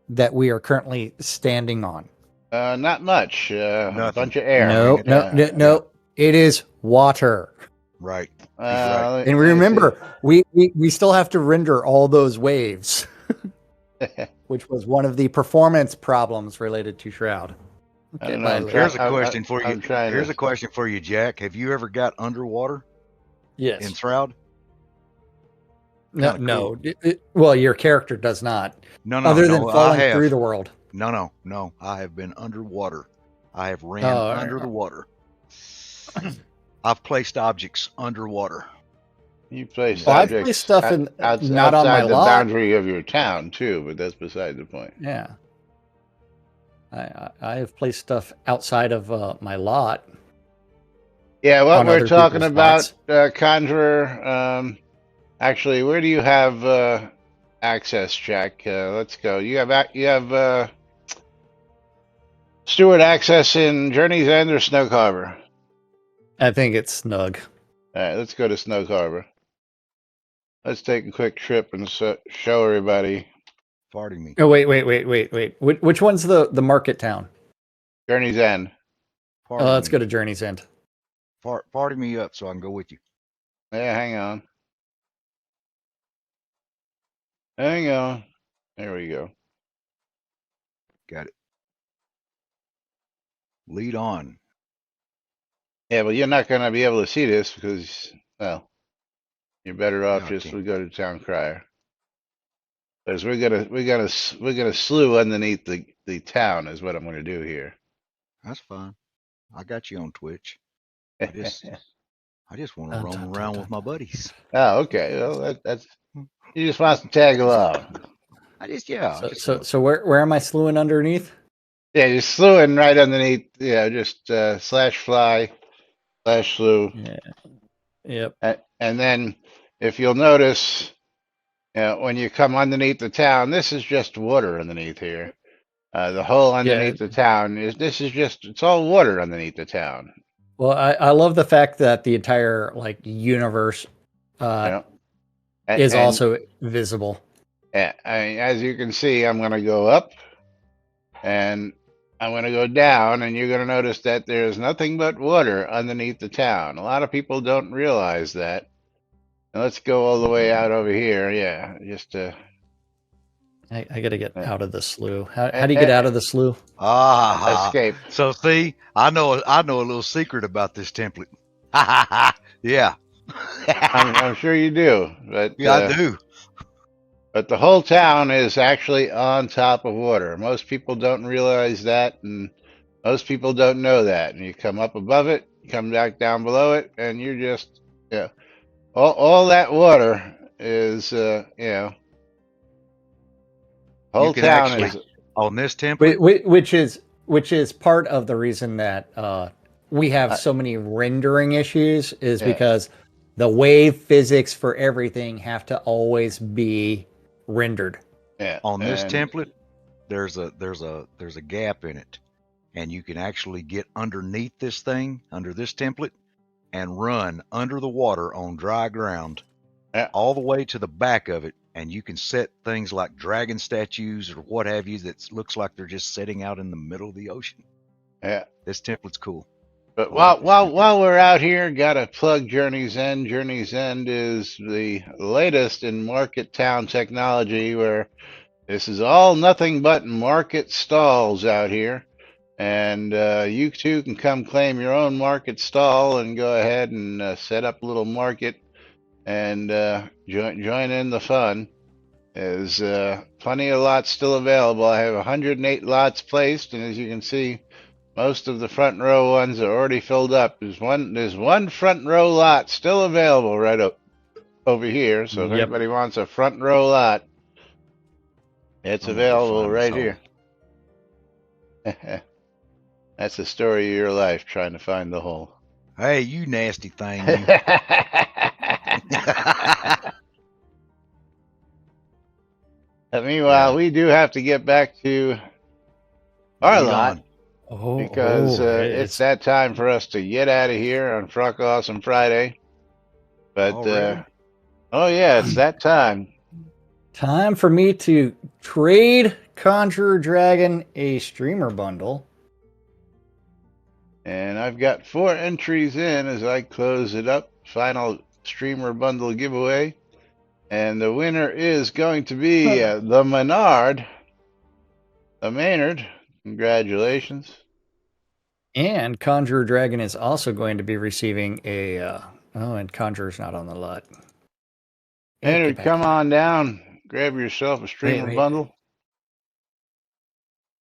Speaker 4: that we are currently standing on?
Speaker 1: Not much. A
Speaker 6: Nothing.
Speaker 1: bunch of air.
Speaker 4: No, no. It is water.
Speaker 6: Right. He's right.
Speaker 4: And remember, we still have to render all those waves, which was one of the performance problems related to Shroud.
Speaker 1: I don't know.
Speaker 6: Here's a question for you.
Speaker 1: Here's
Speaker 6: a question for you, Jack. Have you ever got underwater
Speaker 4: Yes.
Speaker 6: in Shroud?
Speaker 4: No,
Speaker 6: Kinda
Speaker 4: no. Well, your character does not.
Speaker 6: No,
Speaker 4: Other than
Speaker 6: I
Speaker 4: falling
Speaker 6: have.
Speaker 4: through the world.
Speaker 6: No. I have been underwater. I have ran under the water. I've placed objects underwater.
Speaker 1: You place
Speaker 4: Well, I've
Speaker 1: objects
Speaker 4: placed stuff not on
Speaker 1: outside
Speaker 4: my
Speaker 1: the
Speaker 4: lot.
Speaker 1: boundary of your town too, but that's beside the point.
Speaker 4: Yeah. I have placed stuff outside of my lot.
Speaker 1: Yeah, what
Speaker 4: On
Speaker 1: we're
Speaker 4: other
Speaker 1: talking
Speaker 4: people's
Speaker 1: about,
Speaker 4: lots.
Speaker 1: Conjurer. Actually, where do you have access, Jack? Let's go. You have Stewart access in Journey's End or Snow Harbor?
Speaker 4: I think it's snug.
Speaker 1: All right, let's go to Snow Harbor. Let's take a quick trip and show everybody
Speaker 6: Pardon me.
Speaker 4: Oh, wait. Which one's the market town?
Speaker 1: Journey's End.
Speaker 4: Let's go to Journey's End.
Speaker 6: Party me up so I can go with you.
Speaker 1: Yeah, hang on. Hang on. There we go.
Speaker 6: Got it. Lead on.
Speaker 1: Yeah, well, you're not going to be able to see this because, well, you're better off
Speaker 6: No, I
Speaker 1: just
Speaker 6: can't.
Speaker 1: we go to Town Crier. Because we're gonna slew underneath the town is what I'm gonna do here.
Speaker 6: That's fine. I got you on Twitch. I just want to roam around with my buddies.
Speaker 1: Oh, okay. Well, that's you just want to tag along.
Speaker 4: So where am I slewing underneath?
Speaker 1: Yeah, you're slewing right underneath. Yeah, just /fly/slew.
Speaker 4: Yeah. Yep.
Speaker 1: And then if you'll notice, when you come underneath the town, this is just water underneath here. The hole underneath the town it's all water underneath the town.
Speaker 4: Well, I love the fact that the entire universe is also visible.
Speaker 1: I mean, as you can see, I'm going to go up and I'm going to go down, and you're going to notice that there's nothing but water underneath the town. A lot of people don't realize that. And let's go all the way out over here. Yeah, just to.
Speaker 4: I got to get out of the slough. How do you get out of the slough?
Speaker 1: Escape.
Speaker 6: So see, I know a little secret about this template. Yeah.
Speaker 1: I'm sure you do, but
Speaker 6: yeah, I do.
Speaker 1: But the whole town is actually on top of water. Most people don't realize that, and most people don't know that. And you come up above it, come back down below it, and you're just, all that water is, whole town is
Speaker 6: on this template,
Speaker 4: which is part of the reason that we have so many rendering issues is because the wave physics for everything have to always be rendered.
Speaker 1: Yeah.
Speaker 6: On this template, there's a gap in it, and you can actually get underneath this thing, under this template, and run under the water on dry ground, all the way to the back of it, and you can set things like dragon statues or what have you that looks like they're just sitting out in the middle of the ocean.
Speaker 1: Yeah,
Speaker 6: this template's cool.
Speaker 1: But while we're out here, gotta plug Journey's End. Journey's End is the latest in market town technology, where this is all nothing but market stalls out here, and you too can come claim your own market stall and go ahead and set up a little market and join in the fun. There's plenty of lots still available. I have 108 lots placed, and as you can see, most of the front row ones are already filled up. There's one front row lot still available right up over here. So if anybody wants a front row lot, it's available right here. That's the story of your life, trying to find the hole.
Speaker 6: Hey, you nasty thing.
Speaker 1: Meanwhile, we do have to get back to our lot. Because it's that time for us to get out of here on Fruck Awesome Friday. But Oh yeah, it's that time.
Speaker 4: Time for me to trade Conjurer Dragon a streamer bundle.
Speaker 1: And I've got 4 entries in as I close it up. Final streamer bundle giveaway. And the winner is going to be the Menard, the Maynard. Congratulations.
Speaker 4: And Conjurer Dragon is also going to be receiving a. Oh, and Conjurer's not on the lot. Hey,
Speaker 1: Maynard, come on down. Grab yourself a streamer
Speaker 4: wait.
Speaker 1: bundle.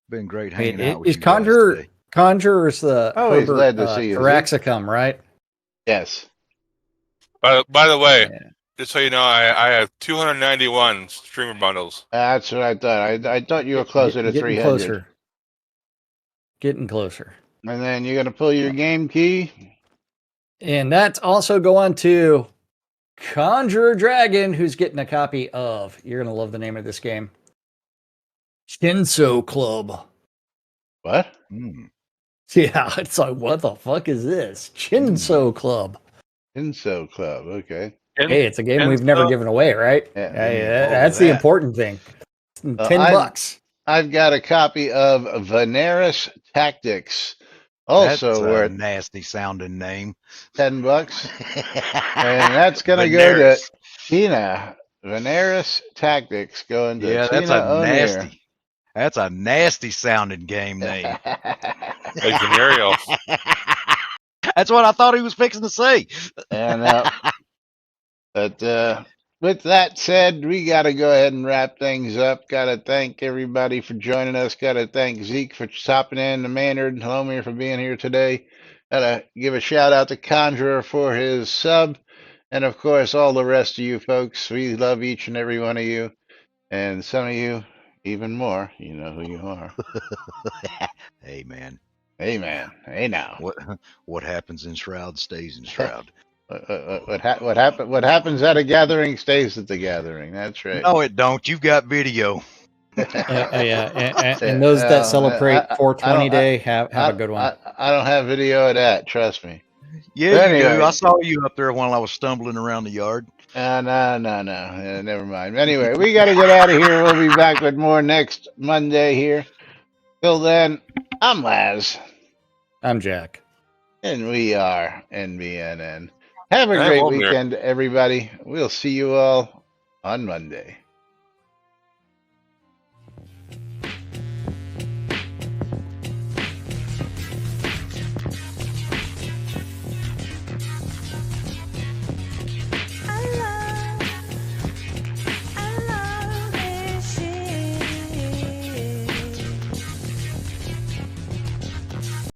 Speaker 6: Been great hanging out with
Speaker 4: Is
Speaker 6: you guys today.
Speaker 4: Conjurer's the
Speaker 1: Always
Speaker 4: Herbert
Speaker 1: glad to see you, Zeke.
Speaker 4: Taraxacum, right?
Speaker 1: Yes.
Speaker 2: By the way,
Speaker 4: Yeah.
Speaker 2: just so you know, I have 291 streamer bundles.
Speaker 1: That's what I thought. I thought you were closer to 300.
Speaker 4: Getting closer.
Speaker 1: And then you're going to pull your game key.
Speaker 4: And that's also going to Conjurer Dragon, who's getting a copy of, you're going to love the name of this game, Shinso Club.
Speaker 1: What?
Speaker 4: Yeah, it's like, what the fuck is this? Shinso Club.
Speaker 1: Shinso Club, okay.
Speaker 4: Hey, it's a game we've never given away, right?
Speaker 1: Yeah.
Speaker 4: That's the important thing. $10.
Speaker 1: I've got a copy of Veneris Tactics, also
Speaker 6: That's
Speaker 1: worth
Speaker 6: a nasty sounding name.
Speaker 1: $10. And that's going to go to Tina. Veneris Tactics going to
Speaker 6: Yeah,
Speaker 1: Tina
Speaker 6: that's a
Speaker 1: O'Neill.
Speaker 6: nasty. That's a nasty sounding game name.
Speaker 2: Like Venereal.
Speaker 6: That's what I thought he was fixing to say.
Speaker 1: And but with that said, we got to go ahead and wrap things up. Got to thank everybody for joining us. Got to thank Zeke for stopping in, the Maynard, and Helomir for being here today. Got to give a shout out to Conjurer for his sub, and of course all the rest of you folks. We love each and every one of you, and some of you even more. You know who you are.
Speaker 6: Hey man.
Speaker 1: Hey man. Hey now.
Speaker 6: What happens in Shroud stays in Shroud.
Speaker 1: What happens at a gathering stays at the gathering. That's right.
Speaker 6: No, it don't. You've got video.
Speaker 4: And those that celebrate 420 Day have a good one.
Speaker 1: I don't have video of that. Trust me.
Speaker 6: Yeah,
Speaker 1: Anyway.
Speaker 6: you do. I saw you up there while I was stumbling around the yard.
Speaker 1: No. Never mind. Anyway, we got to get out of here. We'll be back with more next Monday here. Till then, I'm Laz.
Speaker 4: I'm Jack.
Speaker 1: And we are NBNN. Have a great weekend, everybody. We'll see you all on Monday.